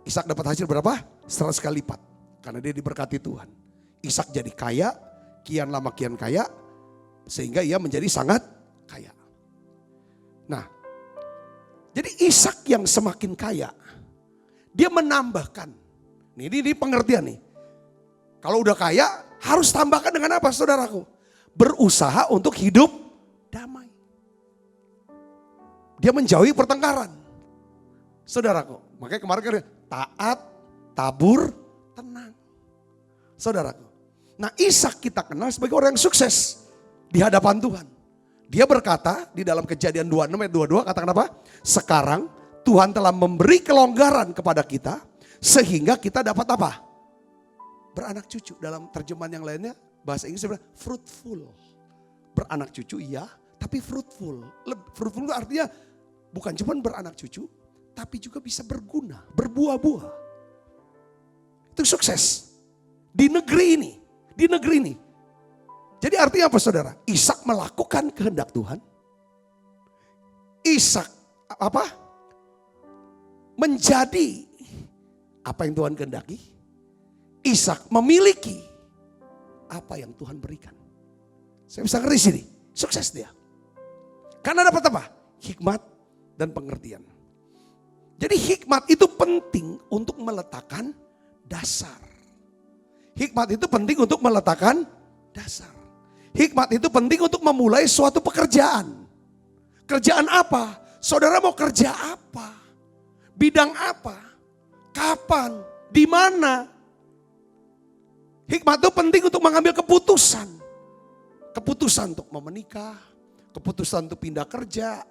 Ishak dapat hasil berapa? 100 kali lipat. Karena dia diberkati Tuhan. Ishak jadi kaya, kian lama kian kaya. Sehingga ia menjadi sangat kaya. Nah, Jadi Ishak yang semakin kaya, dia menambahkan. Ini pengertian nih. Kalau udah kaya harus tambahkan dengan apa saudaraku? Berusaha untuk hidup damai. Dia menjauhi pertengkaran. Saudaraku, makanya kemarin taat, tabur, tenang. Saudaraku. Nah Ishak kita kenal sebagai orang yang sukses di hadapan Tuhan. Dia berkata di dalam Kejadian 26 ayat 22 katakan apa? Sekarang Tuhan telah memberi kelonggaran kepada kita sehingga kita dapat apa? Beranak cucu. Dalam terjemahan yang lainnya bahasa Inggris sebenarnya fruitful. Beranak cucu iya, tapi fruitful. Fruitful itu artinya bukan cuma beranak cucu, tapi juga bisa berguna, berbuah-buah. Itu sukses di negeri ini, di negeri ini. Jadi artinya apa saudara? Ishak melakukan kehendak Tuhan. Ishak apa? Menjadi apa yang Tuhan kehendaki. Ishak memiliki apa yang Tuhan berikan. Saya bisa ngerti sini, sukses dia. Karena dapat apa? Hikmat dan pengertian. Jadi hikmat itu penting untuk meletakkan dasar. Hikmat itu penting untuk meletakkan dasar. Hikmat itu penting untuk memulai suatu pekerjaan. Kerjaan apa? Saudara mau kerja apa? Bidang apa? Kapan? Di mana? Hikmat itu penting untuk mengambil keputusan. Keputusan untuk menikah, keputusan untuk pindah kerja,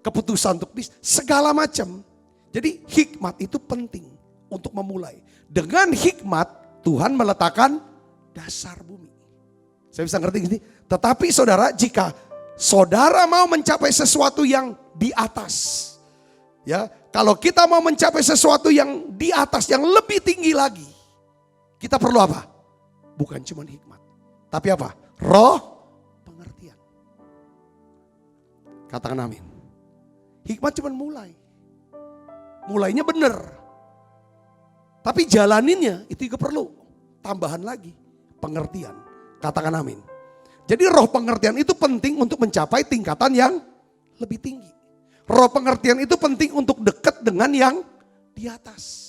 keputusan untuk bisnis, segala macam. Jadi hikmat itu penting untuk memulai. Dengan hikmat Tuhan meletakkan dasar bumi. Saya bisa ngerti gini. Tetapi saudara, jika saudara mau mencapai sesuatu yang di atas. Ya, kalau kita mau mencapai sesuatu yang di atas, yang lebih tinggi lagi. Kita perlu apa? Bukan cuma hikmat. Tapi apa? Roh pengertian. Katakan amin. Hikmat cuma mulai. Mulainya benar. Tapi jalaninnya itu juga perlu. Tambahan lagi. Pengertian. Katakan amin. Jadi roh pengertian itu penting untuk mencapai tingkatan yang lebih tinggi. Roh pengertian itu penting untuk dekat dengan yang di atas.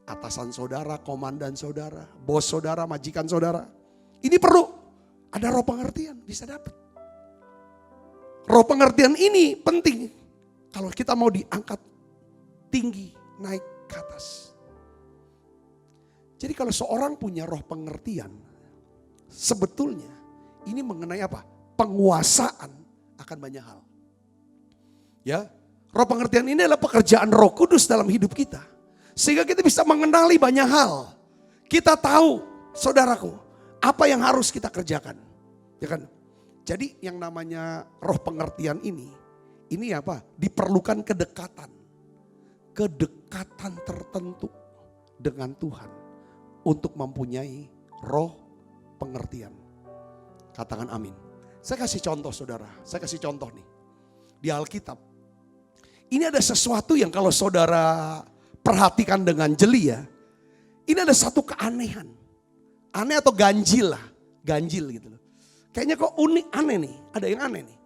Atasan saudara, komandan saudara, bos saudara, majikan saudara. Ini perlu ada roh pengertian, bisa dapat. Roh pengertian ini penting kalau kita mau diangkat tinggi, naik ke atas. Jadi kalau seorang punya roh pengertian, sebetulnya ini mengenai apa? Penguasaan akan banyak hal. Ya, roh pengertian ini adalah pekerjaan Roh Kudus dalam hidup kita. Sehingga kita bisa mengenali banyak hal. Kita tahu, saudaraku, apa yang harus kita kerjakan. Ya kan? Jadi yang namanya roh pengertian ini apa? Diperlukan kedekatan. Kedekatan tertentu dengan Tuhan untuk mempunyai roh pengertian. Katakan amin. Saya kasih contoh saudara, saya kasih contoh nih. Di Alkitab. Ini ada sesuatu yang kalau saudara perhatikan dengan jeli ya. Ini ada satu keanehan. Aneh atau ganjil lah. Ganjil gitu loh. Kayaknya kok unik aneh nih. Ada yang aneh nih.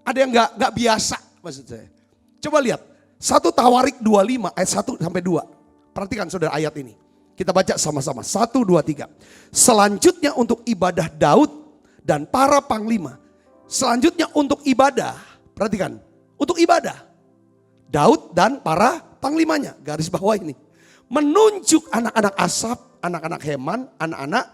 Ada yang gak biasa maksud saya. Coba lihat. 1 Tawarik 25 ayat 1 sampai 2. Perhatikan saudara ayat ini. Kita baca sama-sama. 1, 2, 3. Selanjutnya untuk ibadah Daud dan para panglima. Selanjutnya untuk ibadah. Perhatikan. Untuk ibadah. Daud dan para panglimanya. Garis bawah ini. Menunjuk anak-anak Asaf, anak-anak Heman, anak-anak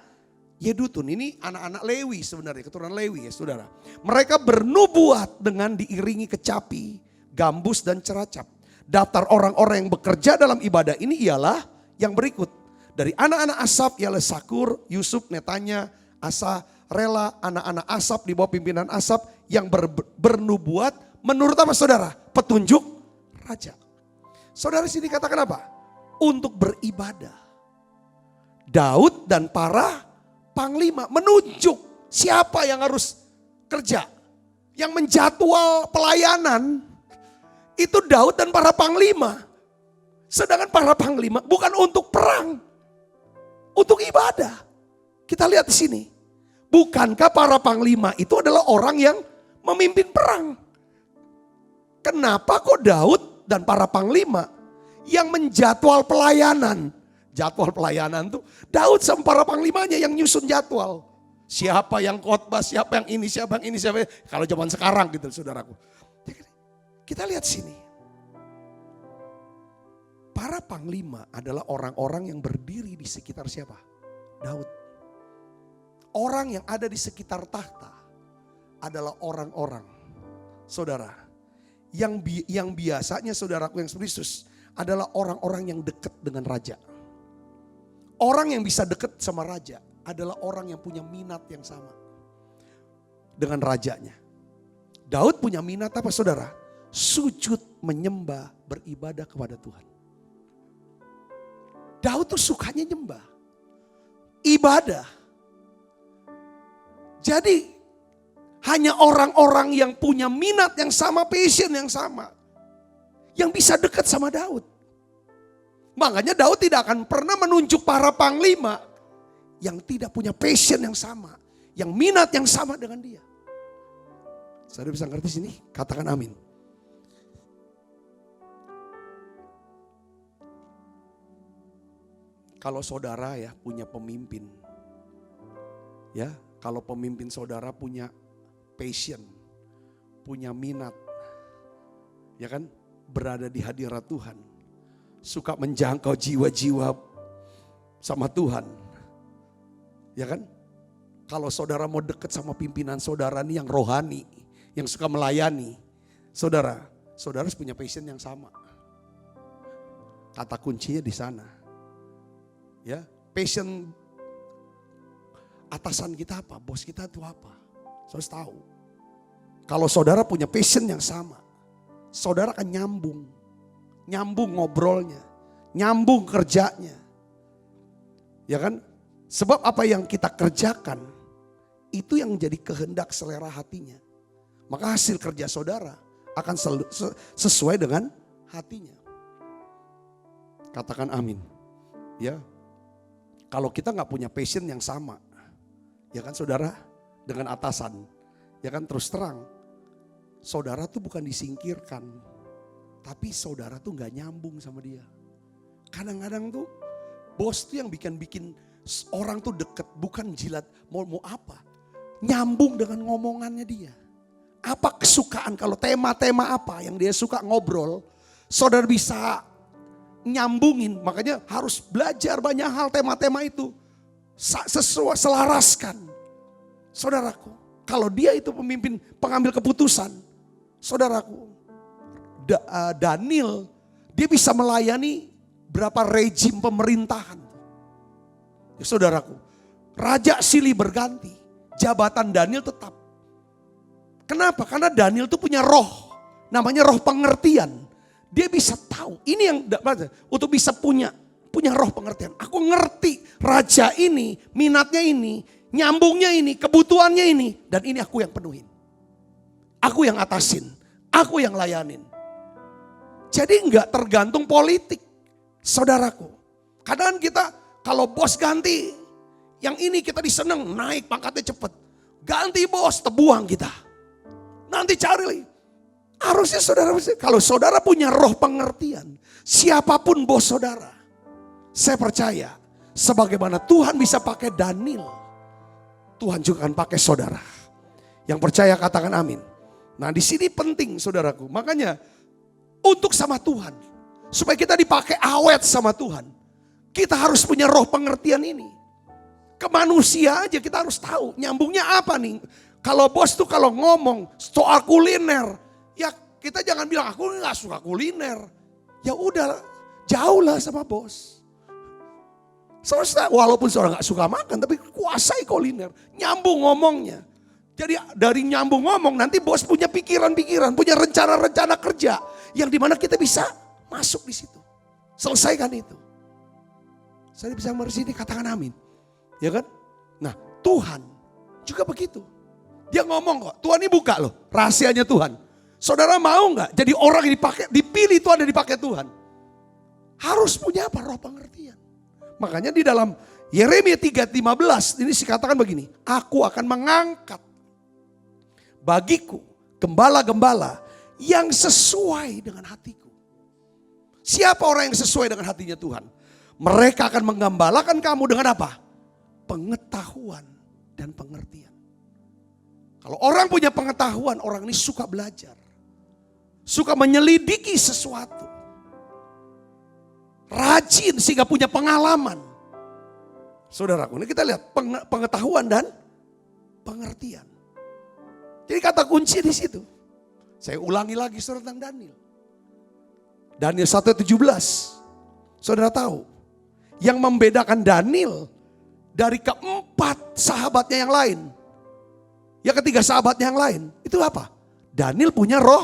Yedutun. Ini anak-anak Lewi sebenarnya. Keturunan Lewi ya saudara. Mereka bernubuat dengan diiringi kecapi, gambus dan ceracap. Daftar orang-orang yang bekerja dalam ibadah ini ialah yang berikut. Dari anak-anak Asaf ialah Sakur, Yusuf, Netanya, Asa, Rela, anak-anak Asaf di bawah pimpinan Asaf yang bernubuat menurut apa saudara? Petunjuk raja. Saudara sini katakan apa? Untuk beribadah. Daud dan para panglima menunjuk siapa yang harus kerja. Yang menjadwal pelayanan itu Daud dan para panglima. Sedangkan para panglima bukan untuk perang. Untuk ibadah. Kita lihat di sini. Bukankah para panglima itu adalah orang yang memimpin perang? Kenapa kok Daud dan para panglima yang menjadwal pelayanan? Jadwal pelayanan tuh Daud sama para panglimanya yang nyusun jadwal. Siapa yang khotbah, siapa yang ini, siapa yang ini, siapa yang... Kalau zaman sekarang gitu saudaraku. Kita lihat sini. Para panglima adalah orang-orang yang berdiri di sekitar siapa? Daud. Orang yang ada di sekitar tahta adalah orang-orang, saudara, yang biasanya saudaraku yang Kristus adalah orang-orang yang dekat dengan raja. Orang yang bisa dekat sama raja adalah orang yang punya minat yang sama dengan rajanya. Daud punya minat apa saudara? Sujud, menyembah, beribadah kepada Tuhan. Daud tuh sukanya nyembah, ibadah. Jadi hanya orang-orang yang punya minat yang sama, passion yang sama, yang bisa dekat sama Daud. Makanya Daud tidak akan pernah menunjuk para panglima yang tidak punya passion yang sama, yang minat yang sama dengan dia. Saudara bisa ngerti sini? Katakan amin. Kalau saudara ya punya pemimpin, ya kalau pemimpin saudara punya passion, punya minat, ya kan, berada di hadirat Tuhan, suka menjangkau jiwa-jiwa sama Tuhan, ya kan. Kalau saudara mau dekat sama pimpinan saudara nih yang rohani, yang suka melayani, saudara harus punya passion yang sama. Kata kuncinya di sana. Ya, passion atasan kita apa, bos kita itu apa. Saudara tahu. Kalau saudara punya passion yang sama, saudara akan nyambung ngobrolnya, nyambung kerjanya. Ya kan? Sebab apa yang kita kerjakan itu yang menjadi kehendak selera hatinya. Maka hasil kerja saudara akan sesuai dengan hatinya. Katakan amin. Ya. Kalau kita nggak punya passion yang sama, ya kan saudara, dengan atasan, ya kan terus terang, saudara tuh bukan disingkirkan, tapi saudara tuh nggak nyambung sama dia. Kadang-kadang tuh bos tuh yang bikin orang tuh deket, bukan jilat mau apa, nyambung dengan ngomongannya dia. Apa kesukaan, kalau tema-tema apa yang dia suka ngobrol, saudara bisa nyambungin. Makanya harus belajar banyak hal tema-tema itu. Sesuai, selaraskan. Saudaraku, kalau dia itu pemimpin pengambil keputusan, saudaraku, Daniel, dia bisa melayani berapa rejim pemerintahan. Ya, saudaraku, raja silih berganti, jabatan Daniel tetap. Kenapa? Karena Daniel itu punya roh, namanya roh pengertian. Dia bisa tahu, ini yang untuk bisa punya roh pengertian. Aku ngerti raja ini, minatnya ini, nyambungnya ini, kebutuhannya ini. Dan ini aku yang penuhin. Aku yang atasin, aku yang layanin. Jadi enggak tergantung politik, saudaraku. Kadang kita kalau bos ganti, yang ini kita diseneng, naik pangkatnya cepet. Ganti bos, terbuang kita. Nanti cari lagi. Harusnya saudara, kalau saudara punya roh pengertian, siapapun bos saudara, saya percaya sebagaimana Tuhan bisa pakai Daniel, Tuhan juga akan pakai saudara. Yang percaya katakan amin. Nah di sini penting saudaraku, makanya untuk sama Tuhan, supaya kita dipakai awet sama Tuhan, kita harus punya roh pengertian ini. Ke manusia aja kita harus tahu nyambungnya apa nih. Kalau bos tuh kalau ngomong soal kuliner, ya kita jangan bilang aku nggak suka kuliner. Ya udah jauhlah sama bos. Saudara, walaupun saudara nggak suka makan, tapi kuasai kuliner, nyambung ngomongnya. Jadi dari nyambung ngomong nanti bos punya pikiran-pikiran, punya rencana-rencana kerja yang dimana kita bisa masuk di situ, selesaikan itu. Saya bisa bersini katakan amin, ya kan? Nah Tuhan juga begitu. Dia ngomong kok, Tuhan ini buka loh rahasianya Tuhan. Saudara mau nggak jadi orang yang dipakai, dipilih Tuhan dan dipakai Tuhan? Harus punya apa? Roh pengertian. Makanya di dalam Yeremia 3:15 ini dikatakan begini, aku akan mengangkat bagiku gembala-gembala yang sesuai dengan hatiku. Siapa orang yang sesuai dengan hatinya Tuhan? Mereka akan menggembalakan kamu dengan apa? Pengetahuan dan pengertian. Kalau orang punya pengetahuan, orang ini suka belajar. Suka menyelidiki sesuatu. Rajin sehingga punya pengalaman. Saudaraku, ini kita lihat pengetahuan dan pengertian. Jadi kata kunci di situ. Saya ulangi lagi saudara tentang Daniel. Daniel 1:17. Saudara tahu, yang membedakan Daniel dari keempat sahabatnya yang lain. Ya ketiga sahabatnya yang lain. Itu apa? Daniel punya roh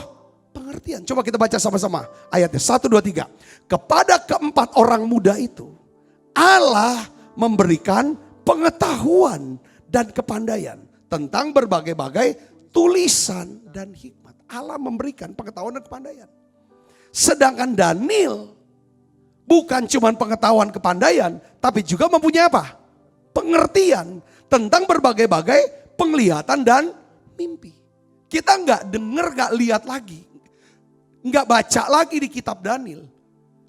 pengertian. Coba kita baca sama-sama ayatnya 1, 2, 3. Kepada keempat orang muda itu Allah memberikan pengetahuan dan kepandaian tentang berbagai-bagai tulisan dan hikmat. Allah memberikan pengetahuan dan kepandaian. Sedangkan Daniel bukan cuma pengetahuan kepandaian, tapi juga mempunyai apa? Pengertian tentang berbagai-bagai penglihatan dan mimpi. Kita nggak dengar, nggak lihat lagi, nggak baca lagi di kitab Daniel.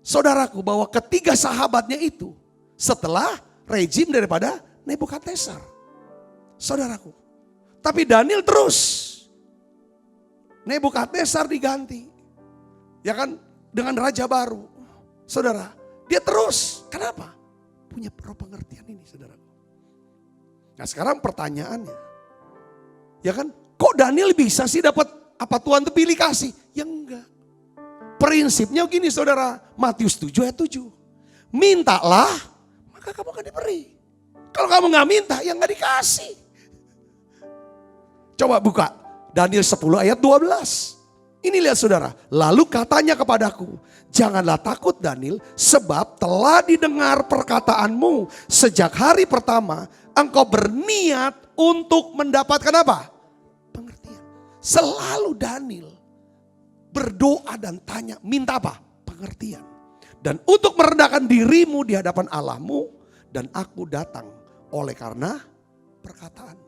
Saudaraku, bahwa ketiga sahabatnya itu setelah rejim daripada Nebukadnezar. Saudaraku, tapi Daniel terus. Nebukadnezar diganti. Ya kan, dengan raja baru. Saudara, dia terus. Kenapa? Punya roh pengertian ini, saudara. Nah sekarang pertanyaannya. Ya kan, kok Daniel bisa sih dapat apa Tuhan tuh pilih kasih? Ya enggak. Prinsipnya gini saudara, Matius 7 ayat 7. Mintalah, maka kamu akan diberi. Kalau kamu gak minta, ya gak dikasih. Coba buka Daniel 10 ayat 12. Ini lihat saudara, lalu katanya kepadaku, janganlah takut Daniel, sebab telah didengar perkataanmu sejak hari pertama engkau berniat untuk mendapatkan apa? Pengertian. Selalu Daniel berdoa dan tanya, minta apa? Pengertian. Dan untuk merendahkan dirimu di hadapan Allahmu, dan aku datang oleh karena perkataanmu.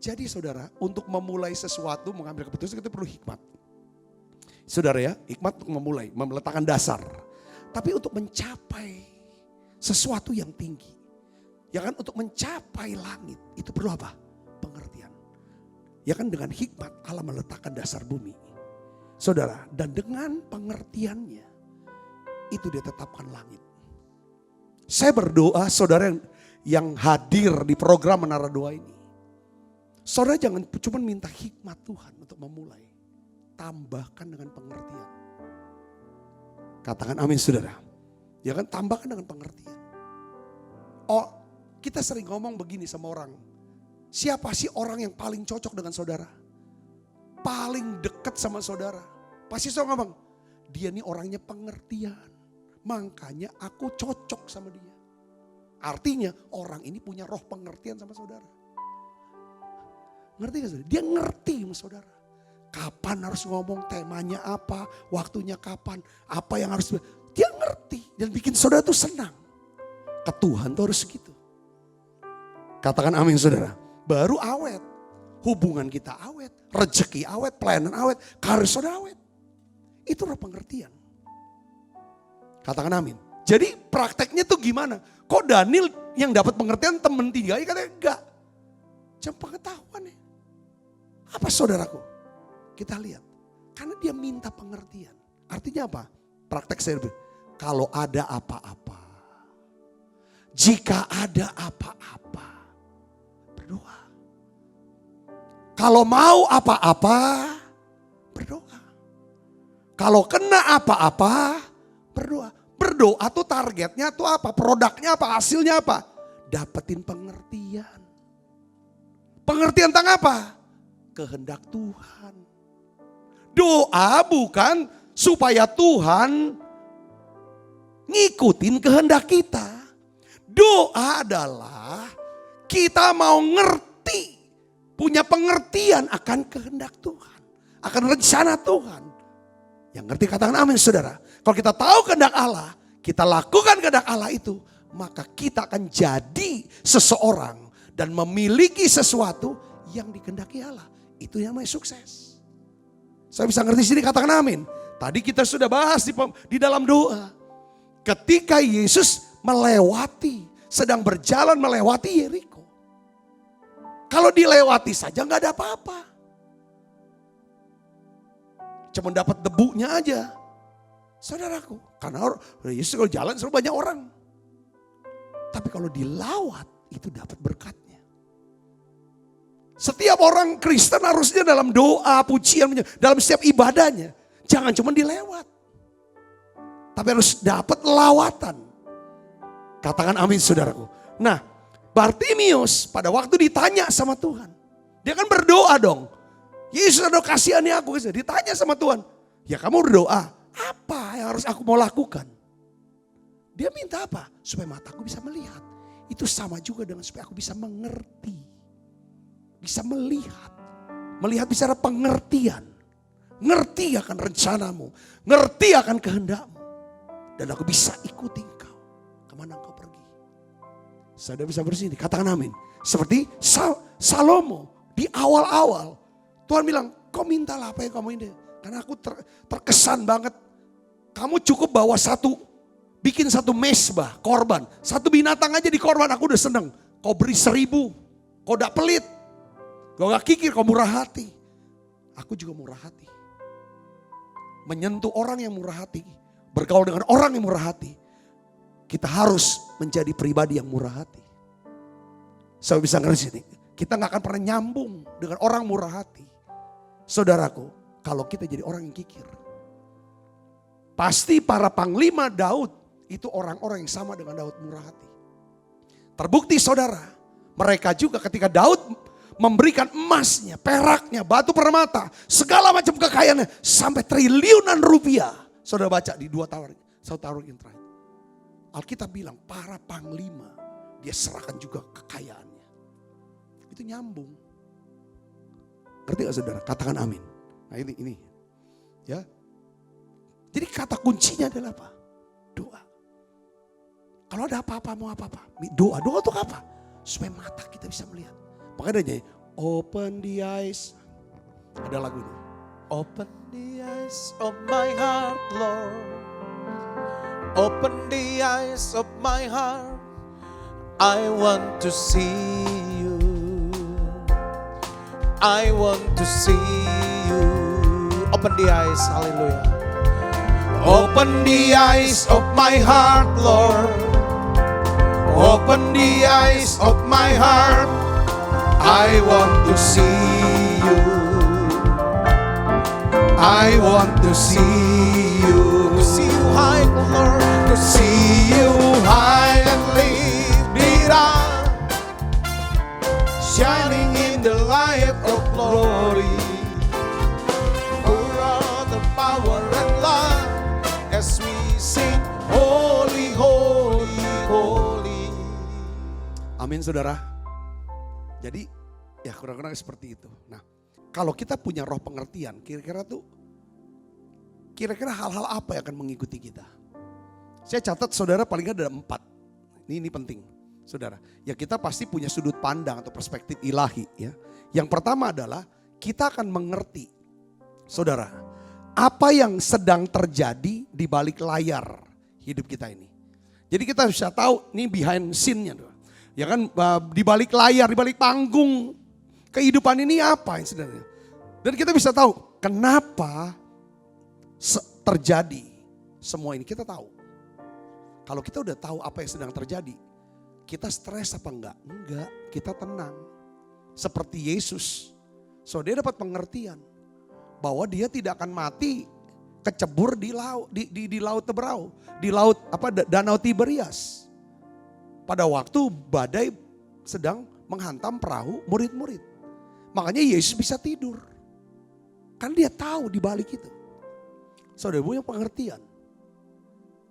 Jadi saudara, untuk memulai sesuatu, mengambil keputusan itu perlu hikmat. Saudara ya, hikmat untuk memulai, meletakkan dasar. Tapi untuk mencapai sesuatu yang tinggi. Ya kan, untuk mencapai langit, itu perlu apa? Pengertian. Ya kan, dengan hikmat Allah meletakkan dasar bumi. Saudara, dan dengan pengertiannya, itu dia tetapkan langit. Saya berdoa saudara yang hadir di program Menara Doa ini. Saudara jangan cuma minta hikmat Tuhan untuk memulai. Tambahkan dengan pengertian. Katakan amin saudara. Ya kan, tambahkan dengan pengertian. Oh, kita sering ngomong begini sama orang. Siapa sih orang yang paling cocok dengan saudara? Paling dekat sama saudara. Pasti saudara ngomong, dia nih orangnya pengertian. Makanya aku cocok sama dia. Artinya orang ini punya roh pengertian sama saudara. Ngerti gak saudara? Dia ngerti sama saudara. Kapan harus ngomong, temanya apa, waktunya kapan, apa yang harus. Dia ngerti dan bikin saudara tuh senang. Ke Tuhan tuh harus segitu. Katakan amin saudara. Baru awet. Hubungan kita awet, rezeki awet, pelayanan awet, karir saudara awet. Itu roh pengertian. Katakan amin. Jadi prakteknya tuh gimana? Kok Daniel yang dapat pengertian temen 3 ya katanya enggak. Cuma pengetahuan ya. Apa saudaraku? Kita lihat. Karena dia minta pengertian. Artinya apa? Praktek saya. Kalau ada apa-apa. Jika ada apa-apa. Berdoa. Kalau mau apa-apa. Berdoa. Kalau kena apa-apa. Berdoa. Berdoa tuh targetnya tuh apa? Produknya apa? Hasilnya apa? Dapetin pengertian. Pengertian tentang apa? Kehendak Tuhan. Doa bukan supaya Tuhan ngikutin kehendak kita. Doa adalah kita mau ngerti, punya pengertian akan kehendak Tuhan, akan rencana Tuhan. Yang ngerti katakan amin saudara. Kalau kita tahu kehendak Allah, kita lakukan kehendak Allah itu, maka kita akan jadi seseorang dan memiliki sesuatu yang dikehendaki Allah. Itu yang namanya sukses. Saya bisa ngerti sini, katakan amin. Tadi kita sudah bahas di dalam doa. Ketika Yesus sedang berjalan melewati Yeriko. Kalau dilewati saja nggak ada apa-apa. Cuma dapat debunya aja. Saudaraku, karena Yesus kalau jalan selalu banyak orang. Tapi kalau dilawat itu dapat berkatnya. Setiap orang Kristen harusnya dalam doa, pujian, dalam setiap ibadahnya. Jangan cuma dilewat. Tapi harus dapat lawatan. Katakan amin saudaraku. Nah, Bartimius pada waktu ditanya sama Tuhan. Dia kan berdoa dong. Yesus, ada kasihani aku. Ditanya sama Tuhan. Ya kamu berdoa. Apa yang harus aku mau lakukan? Dia minta apa? Supaya mataku bisa melihat. Itu sama juga dengan supaya aku bisa mengerti. Bisa melihat. Melihat bicara pengertian. Ngerti akan rencanamu. Ngerti akan kehendakmu. Dan aku bisa ikuti engkau. Kemana engkau pergi. Saya bisa bersini. Katakan amin. Seperti Salomo. Di awal-awal. Tuhan bilang, kau mintalah apa yang kamu ini. Karena aku terkesan banget. Kamu cukup bawa bikin satu mesbah, korban. Satu binatang aja di korban, aku udah seneng. Kau beri 1000, kau gak pelit. Kau gak kikir, kau murah hati. Aku juga murah hati. Menyentuh orang yang murah hati. Bergaul dengan orang yang murah hati. Kita harus menjadi pribadi yang murah hati. Saya bisa ngerti sini. Kita gak akan pernah nyambung dengan orang murah hati. Saudaraku, kalau kita jadi orang yang kikir. Pasti para panglima Daud itu orang-orang yang sama dengan Daud murah hati. Terbukti saudara, mereka juga ketika Daud memberikan emasnya, peraknya, batu permata, segala macam kekayaannya sampai triliunan rupiah. Saudara baca di 2 Tawarik yang terakhir. Alkitab bilang para panglima dia serahkan juga kekayaannya. Itu nyambung. Ngerti gak saudara? Katakan amin. Nah ini. Ya. Jadi kata kuncinya adalah apa? Doa. Kalau ada apa-apa, mau apa-apa. Doa untuk apa? Supaya mata kita bisa melihat. Makanya ada nyanyi, open the eyes. Ada lagu ini. Open the eyes of my heart, Lord. Open the eyes of my heart. I want to see you. I want to see you. Open the eyes, hallelujah. Open the eyes of my heart, Lord. Open the eyes of my heart. I want to see you. I want to see you. To see you high, Lord. To see you high and lifted up, shining in the light of glory. For all the power and love as we sing holy, holy, holy. Amin saudara. Jadi ya kurang-kurang seperti itu. Nah kalau kita punya roh pengertian, kira-kira hal-hal apa yang akan mengikuti kita? Saya catat saudara paling ada 4. Ini penting saudara. Ya kita pasti punya sudut pandang atau perspektif ilahi ya. Yang pertama adalah kita akan mengerti saudara. Apa yang sedang terjadi di balik layar hidup kita ini. Jadi kita bisa tahu ini behind scene-nya. Ya kan di balik layar, di balik panggung kehidupan ini apa yang sebenarnya. Dan kita bisa tahu kenapa terjadi semua ini. Kita tahu. Kalau kita udah tahu apa yang sedang terjadi, kita stres apa enggak? Enggak, kita tenang. Seperti Yesus. So dia dapat pengertian bahwa dia tidak akan mati kecebur di laut Teberau, di Danau Tiberias. Pada waktu badai sedang menghantam perahu murid-murid. Makanya Yesus bisa tidur. Kan dia tahu di balik itu. Saudara punya pengertian.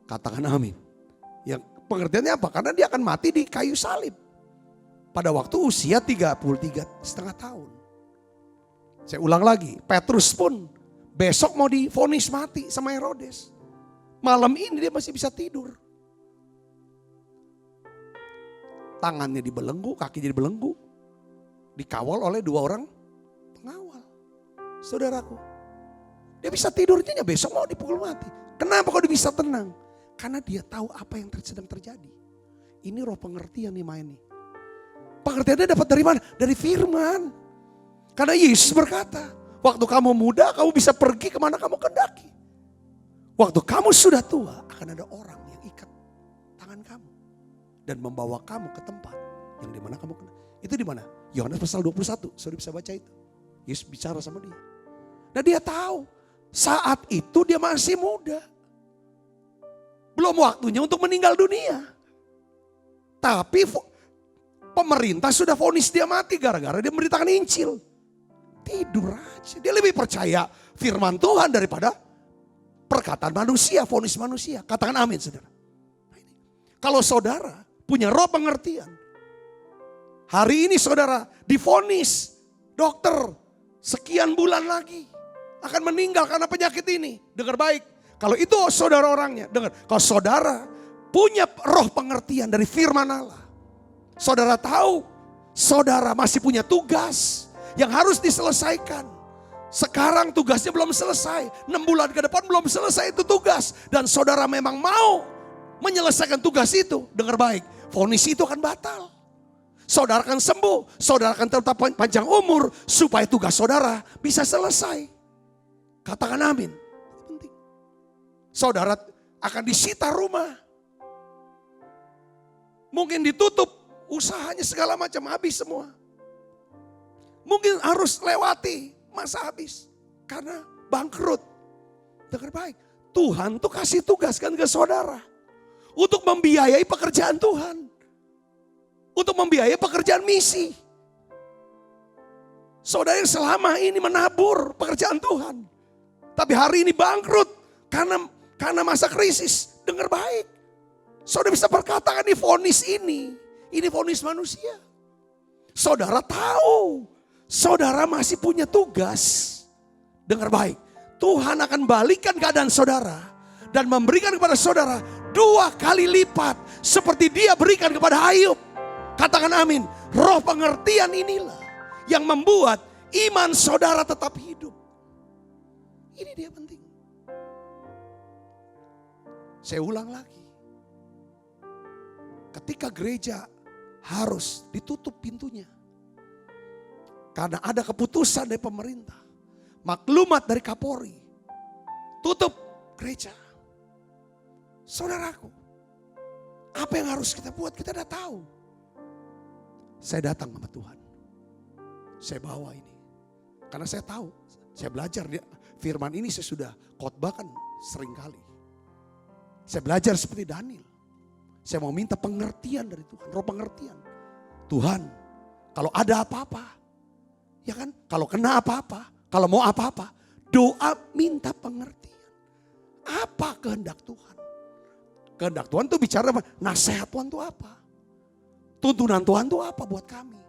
Katakan amin. Yang pengertiannya apa? Karena dia akan mati di kayu salib. Pada waktu usia 33,5 tahun. Saya ulang lagi, Petrus pun besok mau divonis mati sama Herodes. Malam ini dia masih bisa tidur. Tangannya dibelenggu, kakinya dibelenggu. Dikawal oleh 2 orang pengawal. Saudaraku, Dia bisa tidurnya besok mau dipukul mati. Kenapa kok dia bisa tenang? Karena dia tahu apa yang sedang terjadi. Ini roh pengertian nih main nih. Pengertiannya dapat dari mana? Dari firman. Karena Yesus berkata, waktu kamu muda kamu bisa pergi kemana kamu kehendaki. Waktu kamu sudah tua akan ada orang yang ikat tangan kamu. Dan membawa kamu ke tempat yang dimana kamu kena. Itu di mana? Yohanes pasal 21, saudara bisa baca itu. Yesus bicara sama dia. Nah dia tahu saat itu dia masih muda. Belum waktunya untuk meninggal dunia. Tapi pemerintah sudah vonis dia mati gara-gara dia memberitakan Injil. Tidur aja. Dia lebih percaya firman Tuhan daripada perkataan manusia, vonis manusia. Katakan amin saudara. Kalau saudara punya roh pengertian. Hari ini saudara divonis dokter sekian bulan lagi akan meninggal karena penyakit ini. Dengar baik. Kalau itu saudara orangnya. Dengar. Kalau saudara punya roh pengertian dari firman Allah. Saudara tahu. Saudara masih punya tugas yang harus diselesaikan. Sekarang tugasnya belum selesai. 6 bulan ke depan belum selesai itu tugas. Dan saudara memang mau menyelesaikan tugas itu. Dengar baik. Vonis itu akan batal. Saudara akan sembuh. Saudara akan tetap panjang umur. Supaya tugas saudara bisa selesai. Katakan amin. Penting. Saudara akan disita rumah. Mungkin ditutup usahanya segala macam habis semua. Mungkin harus lewati masa habis. Karena bangkrut. Dengar baik. Tuhan tuh kasih tugas kan ke saudara. Untuk membiayai pekerjaan Tuhan. Untuk membiayai pekerjaan misi. Saudara yang selama ini menabur pekerjaan Tuhan. Tapi hari ini bangkrut karena masa krisis. Dengar baik. Saudara bisa berkatakan di vonis ini. Ini vonis manusia. Saudara tahu. Saudara masih punya tugas. Dengar baik. Tuhan akan balikan keadaan saudara. Dan memberikan kepada saudara 2 kali lipat. Seperti dia berikan kepada Ayub. Katakan amin. Roh pengertian inilah yang membuat iman saudara tetap hidup. Ini dia penting. Saya ulang lagi. Ketika gereja harus ditutup pintunya. Karena ada keputusan dari pemerintah. Maklumat dari Kapolri. Tutup gereja. Saudaraku. Apa yang harus kita buat? Kita udah tahu. Saya datang sama Tuhan. Saya bawa ini. Karena saya tahu. Saya belajar firman ini saya sudah khotbahkan sering kali. Saya belajar seperti Daniel. Saya mau minta pengertian dari Tuhan. Roh pengertian. Tuhan, kalau ada apa-apa. Ya kan? Kalau kena apa-apa. Kalau mau apa-apa. Doa minta pengertian. Apa kehendak Tuhan? Kehendak Tuhan tuh bicara apa? Nasihat Tuhan tuh apa? Tuntunan Tuhan itu apa buat kami?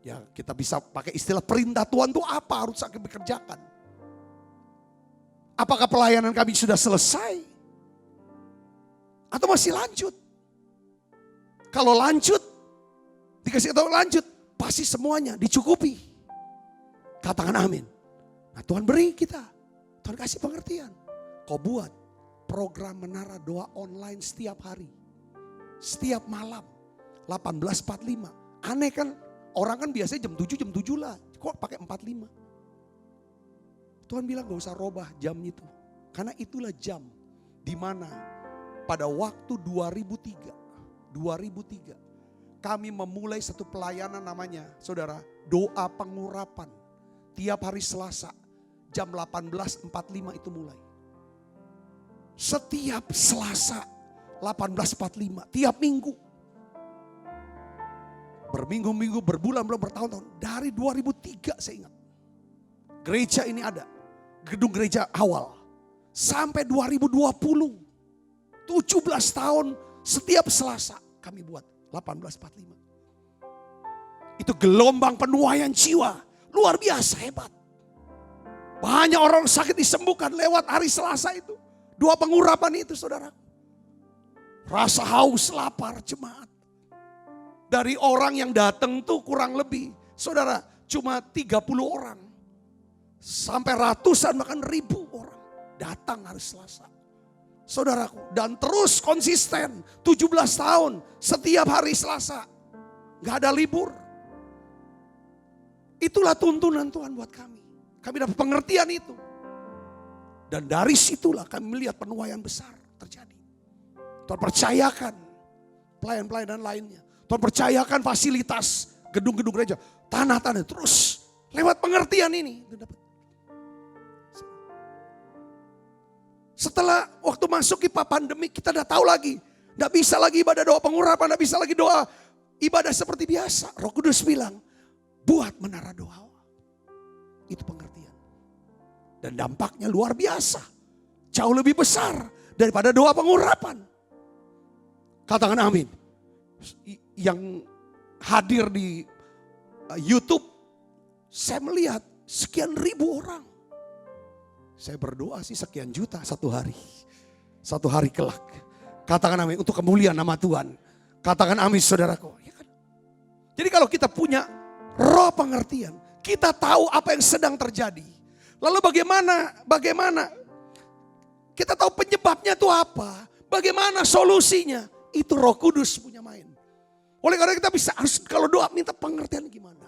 Ya kita bisa pakai istilah perintah Tuhan itu apa harus kami kerjakan. Apakah pelayanan kami sudah selesai? Atau masih lanjut? Kalau lanjut, dikasih tahu lanjut, pasti semuanya dicukupi. Katakan amin. Nah Tuhan beri kita, Tuhan kasih pengertian. Kau buat program menara doa online setiap hari. Setiap malam. 18.45. Aneh kan, orang kan biasanya jam 7 lah. Kok pakai 45? Tuhan bilang gak usah robah jam itu. Karena itulah jam di mana pada waktu 2003 kami memulai satu pelayanan namanya, saudara, doa pengurapan. Tiap hari Selasa jam 18.45 itu mulai. Setiap Selasa 18.45, tiap minggu. Berminggu-minggu, berbulan-bulan, bertahun-tahun. Dari 2003 saya ingat. Gereja ini ada. Gedung gereja awal. Sampai 2020. 17 tahun setiap Selasa kami buat. 18.45. Itu gelombang penuaian jiwa. Luar biasa hebat. Banyak orang sakit disembuhkan lewat hari Selasa itu. Doa pengurapan itu saudara. Rasa haus, lapar jemaat. Dari orang yang datang tuh kurang lebih, saudara, cuma 30 orang. Sampai ratusan bahkan ribu orang datang hari Selasa. Saudaraku, dan terus konsisten 17 tahun setiap hari Selasa. Gak ada libur. Itulah tuntunan Tuhan buat kami. Kami dapat pengertian itu. Dan dari situlah kami melihat penuaian besar terjadi. Tuhan percayakan pelayan-pelayanan lainnya. Tuhan percayakan fasilitas gedung-gedung gereja. Tanah-tanah terus lewat pengertian ini. Setelah waktu masuk pandemi kita udah tahu lagi. Tidak bisa lagi ibadah doa pengurapan, tidak bisa lagi doa ibadah seperti biasa. Roh Kudus bilang, buat menara doa. Itu pengertian. Dan dampaknya luar biasa. Jauh lebih besar daripada doa pengurapan. Katakan amin. Yang hadir di YouTube, saya melihat sekian ribu orang. Saya berdoa sih sekian juta satu hari. Satu hari kelak. Katakan amin untuk kemuliaan nama Tuhan. Katakan amin saudaraku. Ya kan? Jadi kalau kita punya roh pengertian, kita tahu apa yang sedang terjadi. Lalu bagaimana? Kita tahu penyebabnya itu apa. Bagaimana solusinya. Itu Roh Kudus punya main. Oleh karena kita harus kalau doa minta pengertian gimana.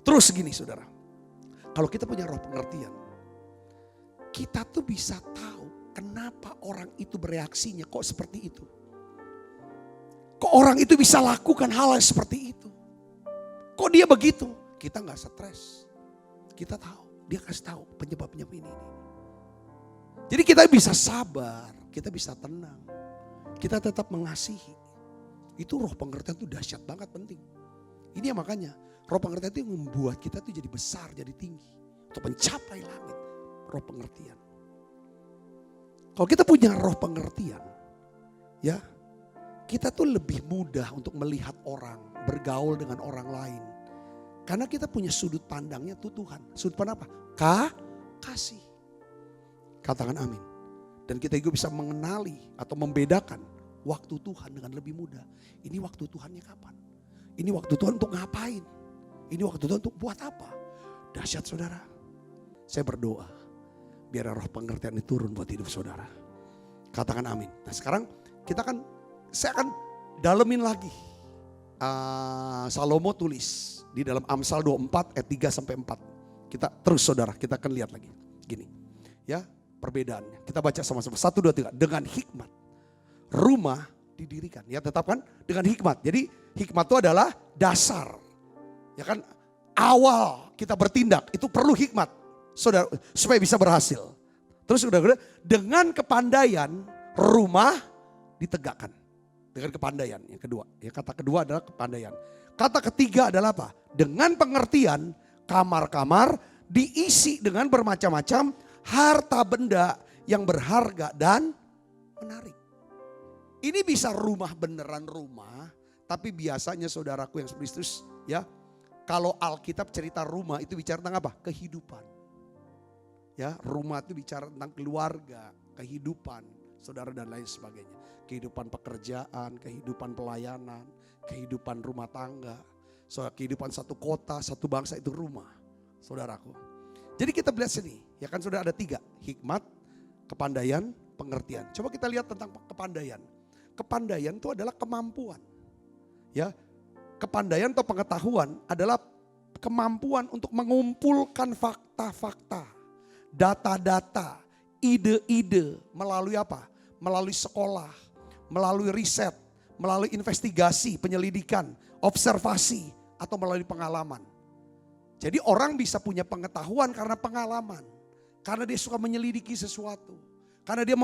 Terus gini saudara. Kalau kita punya roh pengertian. Kita tuh bisa tahu kenapa orang itu bereaksinya kok seperti itu. Kok orang itu bisa lakukan hal yang seperti itu. Kok dia begitu? Kita gak stres. Kita tahu, dia kasih tahu penyebabnya ini. Jadi kita bisa sabar, kita bisa tenang. Kita tetap mengasihi. Itu roh pengertian itu dahsyat banget penting. Ini yang makanya roh pengertian itu yang membuat kita tuh jadi besar, jadi tinggi. Untuk mencapai langit. Roh pengertian. Kalau kita punya roh pengertian, ya, kita tuh lebih mudah untuk melihat orang, bergaul dengan orang lain. Karena kita punya sudut pandangnya tuh Tuhan. Sudut pandang apa? Kasih. Katakan amin. Dan kita juga bisa mengenali atau membedakan waktu Tuhan dengan lebih mudah. Ini waktu Tuhannya kapan? Ini waktu Tuhan untuk ngapain? Ini waktu Tuhan untuk buat apa? Dahsyat saudara. Saya berdoa. Biar roh pengertian ini turun buat hidup saudara. Katakan amin. Nah sekarang saya akan dalemin lagi. Salomo tulis di dalam Amsal 24 ayat 3 sampai 4. Kita terus saudara, kita akan lihat lagi. Gini ya perbedaannya. Kita baca sama-sama. 1, 2, 3. Dengan hikmat rumah didirikan. Ya tetapkan dengan hikmat. Jadi hikmat itu adalah dasar. Ya kan awal kita bertindak itu perlu hikmat. Saudara, supaya bisa berhasil. Terus udah dengan kepandaian rumah ditegakkan. Dengan kepandaian yang kedua. Ya, kata kedua adalah kepandaian. Kata ketiga adalah apa? Dengan pengertian kamar-kamar diisi dengan bermacam-macam harta benda yang berharga dan menarik. Ini bisa rumah beneran rumah. Tapi biasanya saudaraku yang Kristus ya. Kalau Alkitab cerita rumah itu bicara tentang apa? Kehidupan. Ya, rumah itu bicara tentang keluarga, kehidupan, saudara dan lain sebagainya. Kehidupan pekerjaan, kehidupan pelayanan, kehidupan rumah tangga, kehidupan satu kota, satu bangsa itu rumah, saudaraku. Jadi kita lihat sini, ya kan sudah ada 3, hikmat, kepandaian, pengertian. Coba kita lihat tentang kepandaian. Kepandaian itu adalah kemampuan. Ya, kepandaian atau pengetahuan adalah kemampuan untuk mengumpulkan fakta-fakta. Data-data, ide-ide melalui apa? Melalui sekolah, melalui riset, melalui investigasi, penyelidikan, observasi, atau melalui pengalaman. Jadi orang bisa punya pengetahuan karena pengalaman. Karena dia suka menyelidiki sesuatu. Karena dia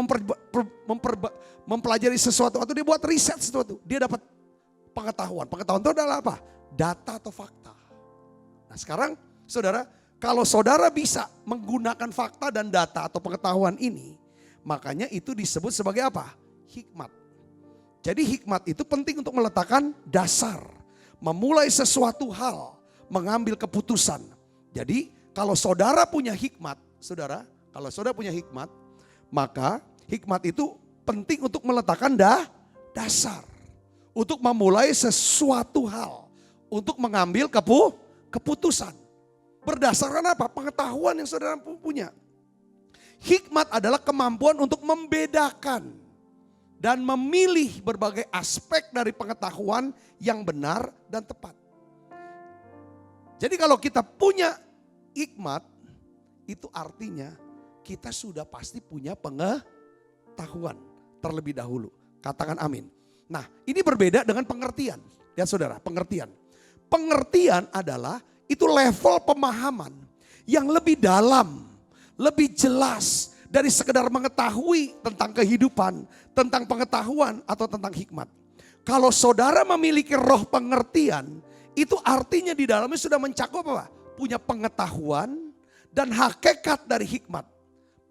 mempelajari sesuatu atau dia buat riset sesuatu. Dia dapat pengetahuan. Pengetahuan itu adalah apa? Data atau fakta. Nah sekarang saudara, kalau saudara bisa menggunakan fakta dan data atau pengetahuan ini, makanya itu disebut sebagai apa? Hikmat. Jadi hikmat itu penting untuk meletakkan dasar, memulai sesuatu hal, mengambil keputusan. Jadi kalau saudara punya hikmat, kalau saudara punya hikmat, maka hikmat itu penting untuk meletakkan dasar. Untuk memulai sesuatu hal, untuk mengambil keputusan. Berdasarkan apa? Pengetahuan yang saudara punya. Hikmat adalah kemampuan untuk membedakan dan memilih berbagai aspek dari pengetahuan yang benar dan tepat. Jadi kalau kita punya hikmat, itu artinya kita sudah pasti punya pengetahuan terlebih dahulu. Katakan amin. Nah, ini berbeda dengan pengertian. Ya saudara, pengertian. Pengertian adalah itu level pemahaman yang lebih dalam, lebih jelas dari sekedar mengetahui tentang kehidupan, tentang pengetahuan atau tentang hikmat. Kalau saudara memiliki roh pengertian, itu artinya di dalamnya sudah mencakup apa? Punya pengetahuan dan hakikat dari hikmat.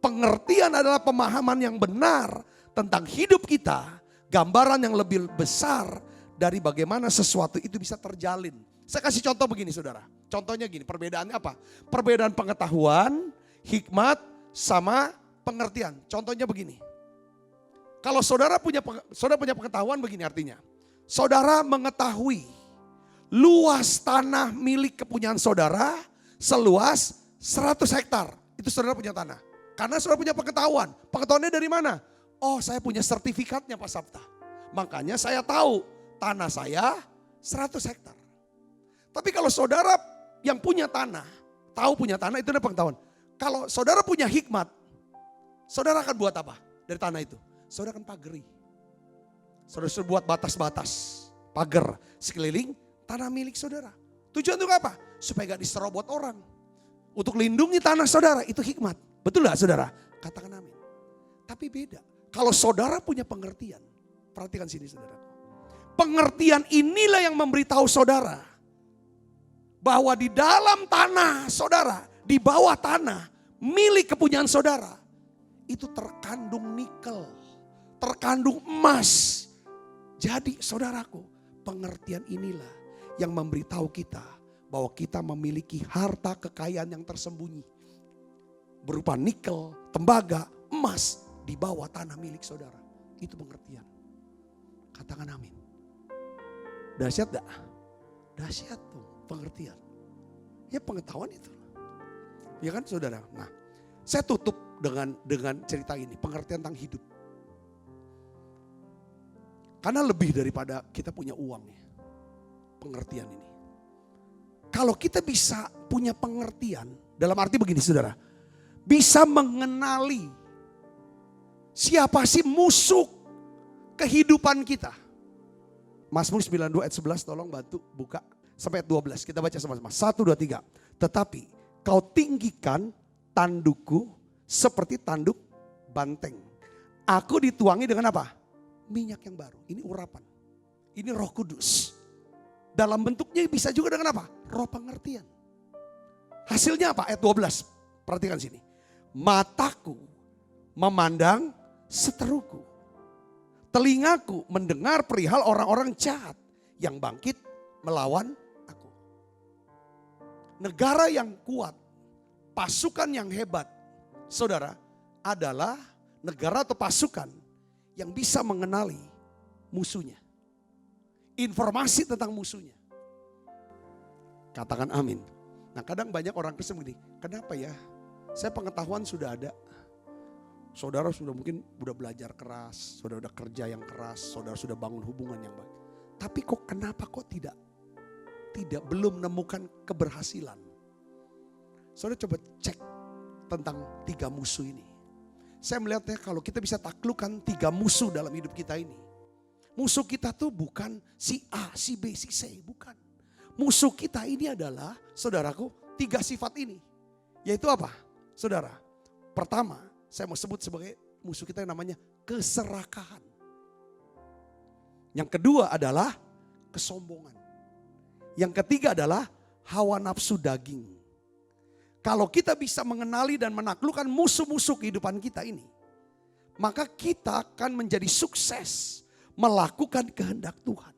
Pengertian adalah pemahaman yang benar tentang hidup kita, gambaran yang lebih besar dari bagaimana sesuatu itu bisa terjalin. Saya kasih contoh begini saudara. Contohnya gini, perbedaannya apa? Perbedaan pengetahuan, hikmat, sama pengertian. Contohnya begini. Kalau saudara punya pengetahuan begini artinya. Saudara mengetahui luas tanah milik kepunyaan saudara seluas 100 hektar. Itu saudara punya tanah. Karena saudara punya pengetahuan. Pengetahuannya dari mana? Oh, saya punya sertifikatnya Pak Sabta. Makanya saya tahu tanah saya 100 hektar. Tapi kalau saudara yang punya tanah, tahu punya tanah itu adalah pengetahuan. Kalau saudara punya hikmat, saudara akan buat apa dari tanah itu? Saudara akan pagari. Saudara sudah buat batas-batas, pagar sekeliling tanah milik saudara. Tujuan untuk apa? Supaya gak diserobot orang. Untuk lindungi tanah saudara, itu hikmat. Betul gak saudara? Katakan amin. Tapi beda. Kalau saudara punya pengertian, perhatikan sini saudara. Pengertian inilah yang memberitahu saudara bahwa di dalam tanah saudara, di bawah tanah milik kepunyaan saudara, itu terkandung nikel, terkandung emas. Jadi saudaraku, pengertian inilah yang memberitahu kita bahwa kita memiliki harta kekayaan yang tersembunyi. Berupa nikel, tembaga, emas di bawah tanah milik saudara. Itu pengertian. Katakan amin. Dahsyat gak? Dahsyat tuh pengertian. Ya pengetahuan itu. Ya kan saudara? Nah, saya tutup dengan cerita ini. Pengertian tentang hidup. Karena lebih daripada kita punya uang ya. Pengertian ini. Kalau kita bisa punya pengertian. Dalam arti begini saudara. Bisa mengenali siapa sih musuh kehidupan kita. Mazmur 92 ayat 11 tolong bantu buka sampai ayat 12. Kita baca sama-sama. 1, 2, 3. Tetapi kau tinggikan tandukku seperti tanduk banteng. Aku dituangi dengan apa? Minyak yang baru. Ini urapan. Ini Roh Kudus. Dalam bentuknya bisa juga dengan apa? Roh pengertian. Hasilnya apa? Ayat 12. Perhatikan sini. Mataku memandang seteruku. Telingaku mendengar perihal orang-orang jahat yang bangkit melawan aku. Negara yang kuat, pasukan yang hebat, saudara, adalah negara atau pasukan yang bisa mengenali musuhnya. Informasi tentang musuhnya. Katakan amin. Nah kadang banyak orang Kristen begini, kenapa ya? Saya pengetahuan sudah ada. Saudara sudah mungkin udah belajar keras, saudara udah kerja yang keras, saudara sudah bangun hubungan yang baik. Tapi kok kenapa kok tidak belum menemukan keberhasilan? Saudara coba cek tentang 3 musuh ini. Saya melihatnya kalau kita bisa taklukkan 3 musuh dalam hidup kita ini. Musuh kita tuh bukan si A, si B, si C, bukan. Musuh kita ini adalah, saudaraku, 3 sifat ini. Yaitu apa? Saudara, pertama, saya mau sebut sebagai musuh kita yang namanya keserakahan. Yang kedua adalah kesombongan. Yang ketiga adalah hawa nafsu daging. Kalau kita bisa mengenali dan menaklukkan musuh-musuh kehidupan kita ini, maka kita akan menjadi sukses melakukan kehendak Tuhan.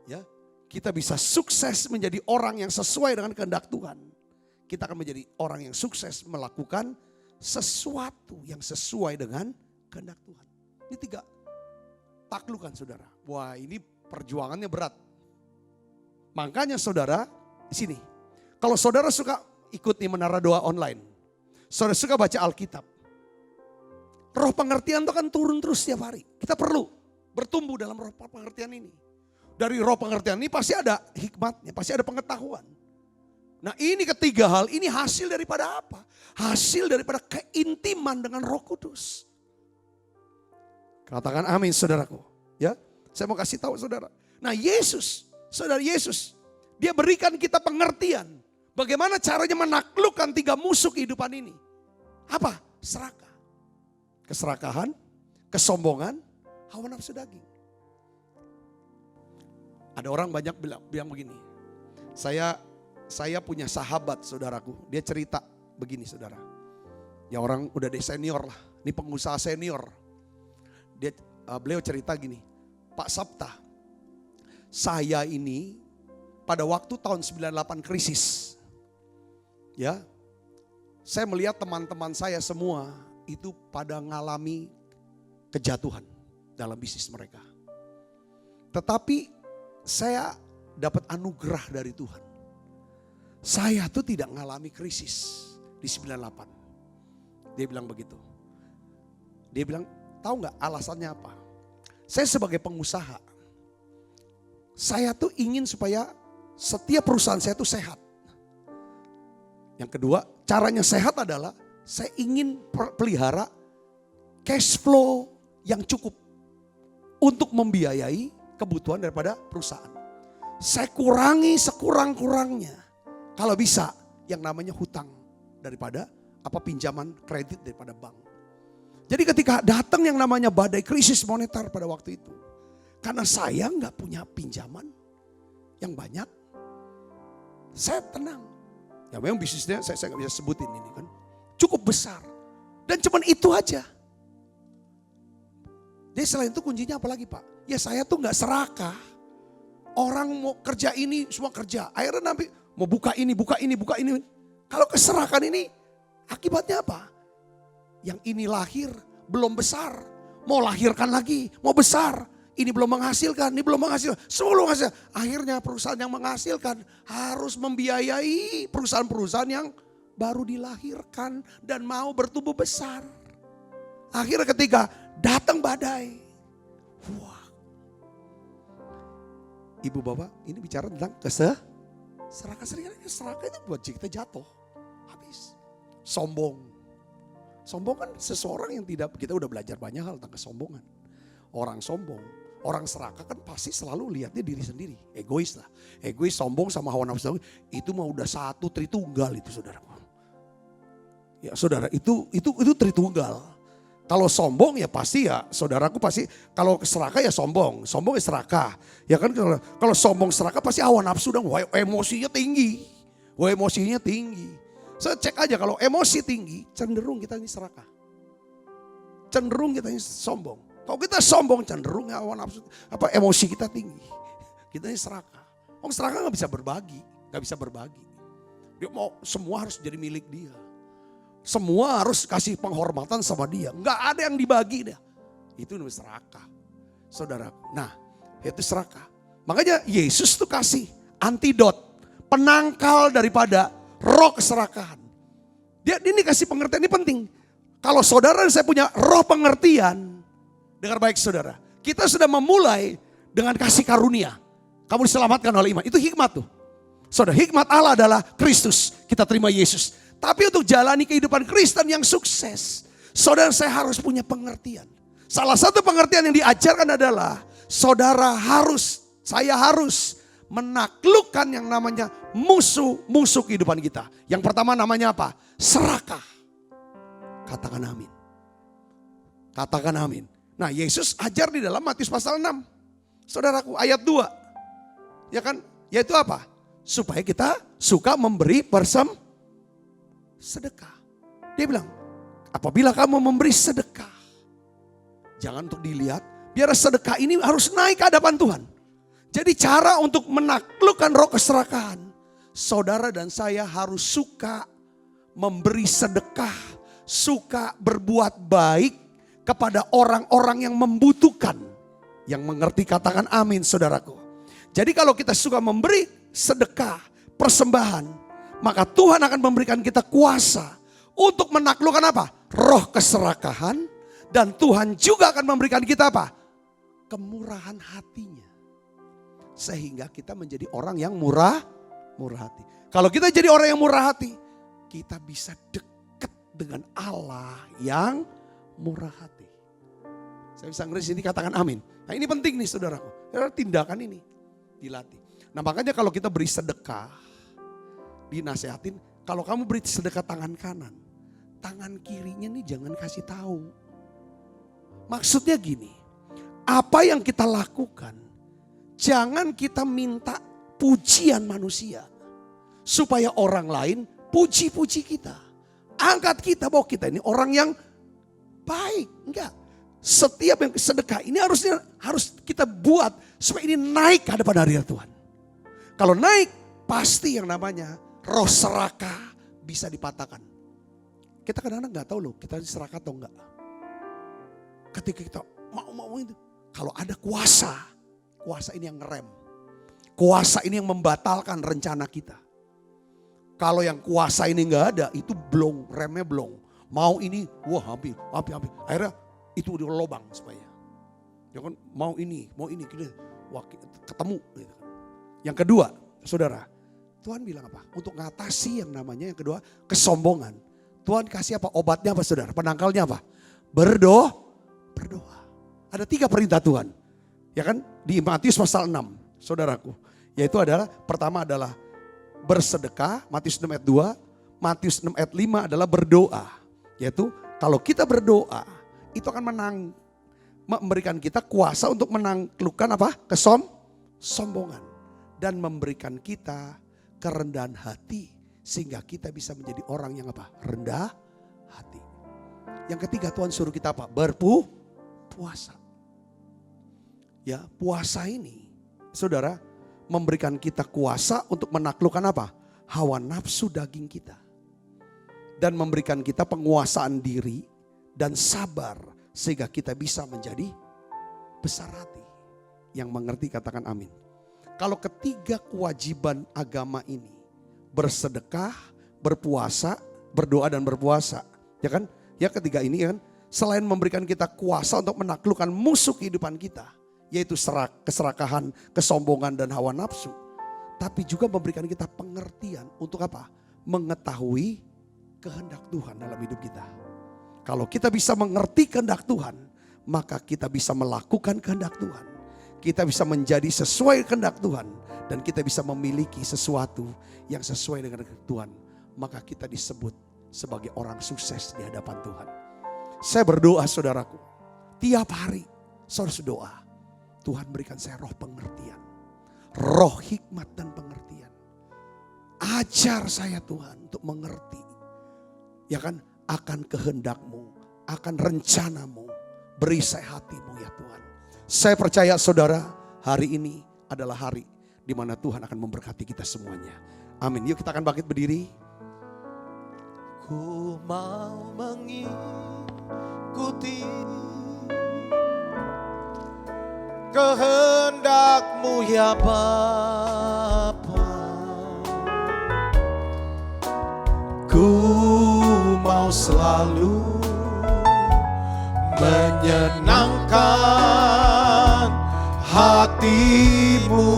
Ya, kita bisa sukses menjadi orang yang sesuai dengan kehendak Tuhan. Kita akan menjadi orang yang sukses melakukan sesuatu yang sesuai dengan kehendak Tuhan. Ini 3 taklukan saudara. Wah ini perjuangannya berat. Makanya saudara di sini. Kalau saudara suka ikut nih menara doa online, saudara suka baca Alkitab, roh pengertian itu kan turun terus setiap hari. Kita perlu bertumbuh dalam roh pengertian ini. Dari roh pengertian ini pasti ada hikmatnya, pasti ada pengetahuan. Nah ini ketiga hal, ini hasil daripada apa? Hasil daripada keintiman dengan Roh Kudus. Katakan amin saudaraku. Ya, saya mau kasih tahu saudara. Nah Yesus, saudara Yesus, dia berikan kita pengertian. Bagaimana caranya menaklukkan 3 musuh kehidupan ini. Apa? Serakah. Keserakahan, kesombongan, hawa nafsu daging. Ada orang banyak bilang begini, saya punya sahabat saudaraku, dia cerita begini saudara. Ya orang udah senior lah, ini pengusaha senior. Beliau cerita gini, Pak Sabta, saya ini pada waktu tahun 98 krisis, ya, saya melihat teman-teman saya semua itu pada ngalami kejatuhan dalam bisnis mereka. Tetapi saya dapat anugerah dari Tuhan. Saya tuh tidak mengalami krisis di 98. Dia bilang begitu. Dia bilang, tahu nggak alasannya apa? Saya sebagai pengusaha, saya tuh ingin supaya setiap perusahaan saya tuh sehat. Yang kedua, caranya sehat adalah saya ingin pelihara cash flow yang cukup untuk membiayai kebutuhan daripada perusahaan. Saya kurangi sekurang-kurangnya. Kalau bisa yang namanya hutang daripada pinjaman kredit daripada bank. Jadi ketika datang yang namanya badai krisis moneter pada waktu itu. Karena saya nggak punya pinjaman yang banyak. Saya tenang. Ya memang bisnisnya saya nggak bisa sebutin ini kan. Cukup besar. Dan cuman itu aja. Jadi selain itu kuncinya apa lagi Pak? Ya saya tuh nggak serakah. Orang mau kerja ini semua kerja. Akhirnya nanti mau buka ini. Kalau keserakahan ini akibatnya apa? Yang ini lahir belum besar. Mau lahirkan lagi, mau besar. Ini belum menghasilkan, ini belum menghasilkan. Semua belum menghasilkan. Akhirnya perusahaan yang menghasilkan harus membiayai perusahaan-perusahaan yang baru dilahirkan dan mau bertumbuh besar. Akhirnya ketika datang badai. Wah. Ibu bapak ini bicara tentang serakah itu buat kita jatuh. Habis. Sombong kan seseorang yang tidak, kita udah belajar banyak hal tentang kesombongan. Orang sombong, orang serakah kan pasti selalu lihatnya diri sendiri. Egois lah. Egois, sombong sama hawa nafsu. Itu mah udah satu tritunggal itu saudara. Ya saudara itu tritunggal. Kalau sombong ya pasti ya saudaraku pasti, kalau serakah ya sombong ya serakah. Ya kan kalau sombong serakah pasti hawa nafsu dan emosinya tinggi. Emosinya tinggi. Saya cek aja kalau emosi tinggi cenderung kita ini serakah. Cenderung kita ini sombong. Kalau kita sombong cenderung hawa nafsu emosi kita tinggi. Kita ini serakah. Orang serakah nggak bisa berbagi. Dia mau semua harus jadi milik dia. Semua harus kasih penghormatan sama dia. Enggak ada yang dibagi dia. Itu namanya serakah. Saudara. Nah itu serakah. Makanya Yesus tuh kasih antidot. Penangkal daripada roh keserakahan. Ini kasih pengertian, ini penting. Kalau saudara dan saya punya roh pengertian. Dengar baik saudara. Kita sudah memulai dengan kasih karunia. Kamu diselamatkan oleh iman. Itu hikmat tuh. Saudara, hikmat Allah adalah Kristus. Kita terima Yesus. Tapi untuk jalani kehidupan Kristen yang sukses, saudara saya harus punya pengertian. Salah satu pengertian yang diajarkan adalah saya harus menaklukkan yang namanya musuh kehidupan kita. Yang pertama namanya apa? Serakah. Katakan amin. Katakan amin. Nah Yesus ajar di dalam Matius pasal 6. Saudaraku ayat 2. Ya kan? Yaitu apa? Supaya kita suka memberi sedekah. Dia bilang, apabila kamu memberi sedekah, jangan untuk dilihat, biar sedekah ini harus naik ke hadapan Tuhan. Jadi cara untuk menaklukkan roh keserakahan, saudara dan saya harus suka memberi sedekah, suka berbuat baik kepada orang-orang yang membutuhkan. Yang mengerti katakan amin saudaraku. Jadi kalau kita suka memberi sedekah, persembahan, maka Tuhan akan memberikan kita kuasa untuk menaklukkan apa? Roh keserakahan. Dan Tuhan juga akan memberikan kita apa? Kemurahan hatinya. Sehingga kita menjadi orang yang murah hati. Kalau kita jadi orang yang murah hati, kita bisa dekat dengan Allah yang murah hati. Saya bisa ngeris ini, katakan amin. Nah ini penting nih saudaraku. Tindakan ini dilatih. Nah makanya kalau kita beri sedekah, dinasehatin, kalau kamu beri sedekah tangan kanan, tangan kirinya nih jangan kasih tahu. Maksudnya gini, apa yang kita lakukan, jangan kita minta pujian manusia. Supaya orang lain puji-puji kita. Angkat kita bahwa kita ini orang yang baik. Enggak. Setiap yang sedekah ini harus kita buat supaya ini naik ke hadapan hadirat Tuhan. Kalau naik, pasti yang namanya roh serakah bisa dipatahkan. Kita kadang-kadang gak tahu loh kita serakah atau enggak. Ketika kita mau itu. Kalau ada kuasa ini yang ngerem. Kuasa ini yang membatalkan rencana kita. Kalau yang kuasa ini gak ada, itu blong, remnya blong. Mau ini, wah hampir. Akhirnya itu udah lobang supaya. Ya kan, mau ini, gitu. Wah, ketemu. Gitu. Yang kedua, saudara, Tuhan bilang apa? Untuk ngatasi yang namanya yang kedua, kesombongan. Tuhan kasih apa? Obatnya apa saudara? Penangkalnya apa? Berdoa. Ada 3 perintah Tuhan. Ya kan? Di Matius pasal 6, saudaraku. Yaitu adalah, pertama adalah bersedekah, Matius 6 ayat 2. Matius 6 ayat 5 adalah berdoa. Yaitu kalau kita berdoa, itu akan memberikan kita kuasa untuk menaklukkan apa? Kesombongan. Dan memberikan kita kerendahan hati. Sehingga kita bisa menjadi orang yang apa? Rendah hati. Yang ketiga Tuhan suruh kita apa? Puasa. Ya, puasa ini saudara memberikan kita kuasa untuk menaklukkan apa? Hawa nafsu daging kita. Dan memberikan kita penguasaan diri dan sabar sehingga kita bisa menjadi besar hati. Yang mengerti katakan amin. Kalau ketiga kewajiban agama ini, bersedekah, berpuasa, berdoa dan berpuasa, ya kan? Ya ketiga ini kan, selain memberikan kita kuasa untuk menaklukkan musuh kehidupan kita, yaitu keserakahan, kesombongan dan hawa nafsu, tapi juga memberikan kita pengertian untuk apa? Mengetahui kehendak Tuhan dalam hidup kita. Kalau kita bisa mengerti kehendak Tuhan, maka kita bisa melakukan kehendak Tuhan. Kita bisa menjadi sesuai kehendak Tuhan dan kita bisa memiliki sesuatu yang sesuai dengan kehendak Tuhan. Maka kita disebut sebagai orang sukses di hadapan Tuhan. Saya berdoa saudaraku, tiap hari saudara doa, Tuhan berikan saya roh pengertian, roh hikmat dan pengertian. Ajar saya Tuhan untuk mengerti, ya kan, akan kehendak-Mu, akan rencana-Mu, beri saya hati-Mu ya Tuhan. Saya percaya saudara, hari ini adalah hari di mana Tuhan akan memberkati kita semuanya. Amin. Yuk kita akan bangkit berdiri. Ku mau mengikuti kehendak-Mu ya Bapa. Ku mau selalu menyenangkan hati-Mu.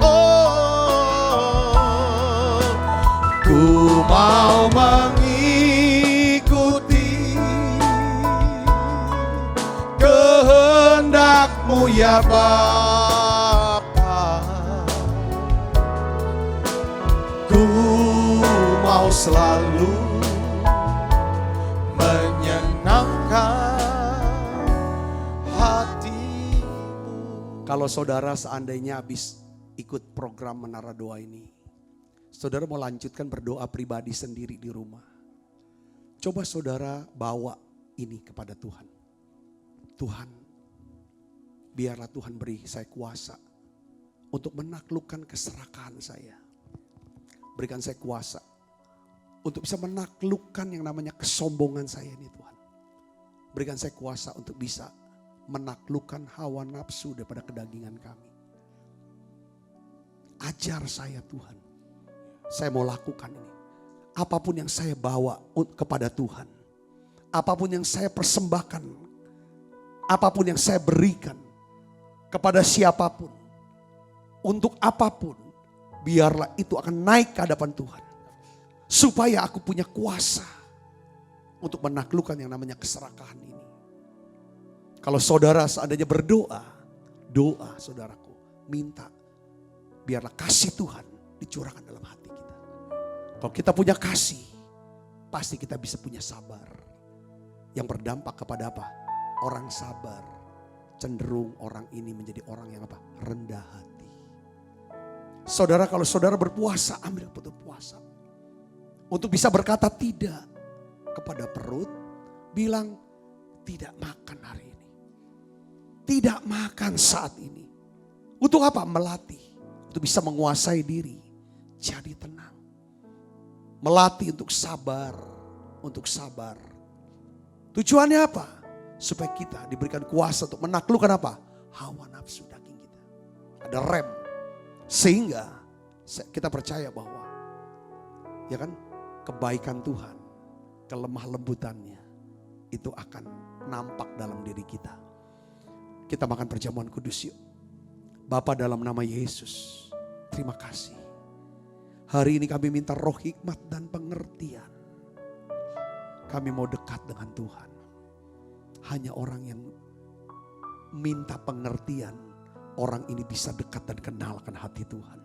Oh, ku mau mengikuti kehendak-Mu ya Bapa. Ku mau selalu menyenangkan hati-Mu. Kalau saudara seandainya habis ikut program Menara Doa ini, saudara mau lanjutkan berdoa pribadi sendiri di rumah. Coba saudara bawa ini kepada Tuhan. Tuhan, biarlah Tuhan beri saya kuasa untuk menaklukkan keserakahan saya. Berikan saya kuasa untuk bisa menaklukkan yang namanya kesombongan saya ini Tuhan. Berikan saya kuasa untuk bisa menaklukkan hawa nafsu daripada kedagingan kami. Ajar saya Tuhan Saya mau lakukan ini. Apapun yang saya bawa kepada Tuhan. Apapun yang saya persembahkan. Apapun yang saya berikan kepada siapapun. Untuk apapun. Biarlah itu akan naik ke hadapan Tuhan. Supaya aku punya kuasa untuk menaklukkan yang namanya keserakahan ini. Kalau saudara seandainya berdoa, doa saudaraku, minta biarlah kasih Tuhan dicurahkan dalam hati kita. Kalau kita punya kasih, pasti kita bisa punya sabar. Yang berdampak kepada apa? Orang sabar, cenderung orang ini menjadi orang yang apa? Rendah hati. Saudara, kalau saudara berpuasa, ambil keputusan puasa. Untuk bisa berkata tidak kepada perut, bilang tidak makan hari ini. Tidak makan saat ini. Untuk apa? Melatih. Untuk bisa menguasai diri. Jadi tenang. Melatih untuk sabar. Untuk sabar. Tujuannya apa? Supaya kita diberikan kuasa untuk menaklukkan apa? Hawa nafsu daging kita. Ada rem. Sehingga kita percaya bahwa ya kan, kebaikan Tuhan, kelemah lembutannya itu akan nampak dalam diri kita. Kita makan perjamuan kudus yuk. Bapa, dalam nama Yesus, terima kasih. Hari ini kami minta roh hikmat dan pengertian. Kami mau dekat dengan Tuhan. Hanya orang yang minta pengertian, orang ini bisa dekat dan kenalkan hati Tuhan.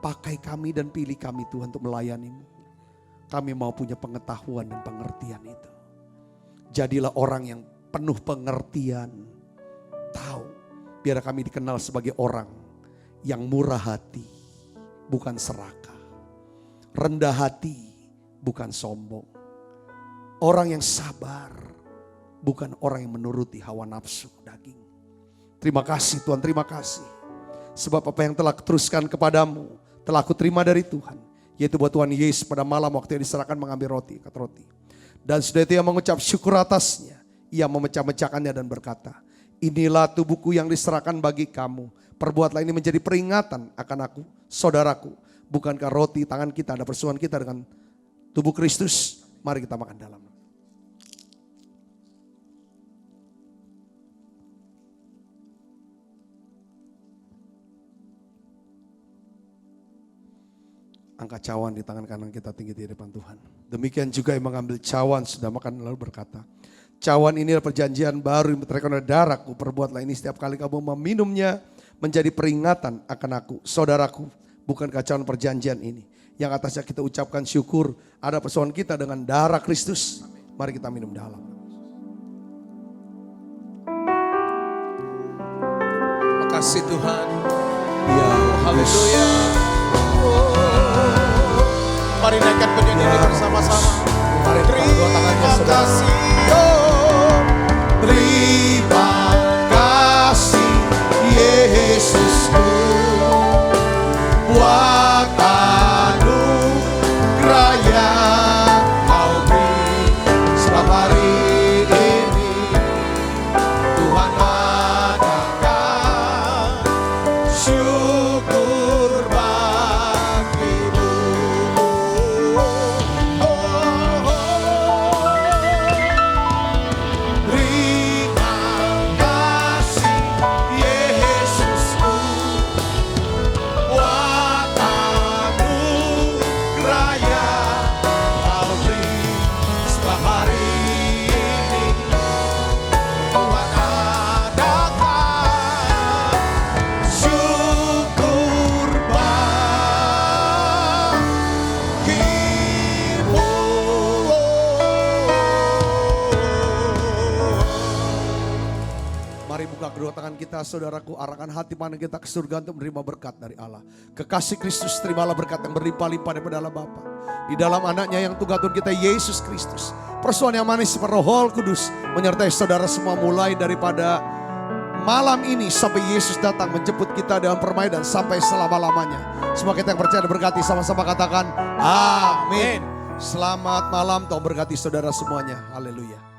Pakai kami dan pilih kami Tuhan untuk melayani-Mu. Kami mau punya pengetahuan dan pengertian itu. Jadilah orang yang penuh pengertian. Tahu, biar kami dikenal sebagai orang yang murah hati, bukan serakah. Rendah hati, bukan sombong. Orang yang sabar, bukan orang yang menuruti hawa nafsu daging. Terima kasih Tuhan, terima kasih. Sebab apa yang telah kuteruskan kepadamu, telah aku terima dari Tuhan. Yaitu buat Tuhan Yesus pada malam waktu yang diserahkan mengambil roti, kata roti. Dan sudah itu ia mengucap syukur atasnya. Ia memecah-mecahkannya dan berkata, inilah tubuhku yang diserahkan bagi kamu. Perbuatlah ini menjadi peringatan akan aku, saudaraku. Bukankah roti tangan kita ada persoalan kita dengan tubuh Kristus? Mari kita makan dalam. Angkat cawan di tangan kanan kita tinggi di depan Tuhan. Demikian juga yang mengambil cawan sudah makan lalu berkata, cawan ini adalah perjanjian baru yang terkait darahku. Perbuatlah ini setiap kali kamu meminumnya menjadi peringatan akan aku, saudaraku. Bukankah cawan perjanjian ini yang atasnya kita ucapkan syukur, ada persoalan kita dengan darah Kristus. Mari kita minum dalam. Terima kasih Tuhan. Ya, Haleluya. Mari naikkan pujian ini bersama-sama. Mari kedua tangannya saudara. Terima kasih Yesusku buat anugerah yang Kau beri setiap hari ini. Tuhan adakan syukur bagimu. Terima kasih Yesusku buat anugerah yang Kau beri setiap hari ini. Tuhan adakan syukur bagimu. Mari buka kedua tangan kita saudaraku, arahkan hati pandang kita ke surga untuk menerima berkat dari Allah. Kekasih Kristus, terimalah berkat yang berlimpah-limpah daripada Allah Bapa. Di dalam anaknya yang Tuhan kita Yesus Kristus. Persoalan yang manis seperti Roh Kudus menyertai saudara semua mulai daripada malam ini sampai Yesus datang menjemput kita dalam permainan sampai selama-lamanya. Semua kita yang percaya diberkati, sama-sama katakan amin. Selamat malam, Tuhan berkati saudara semuanya. Haleluya.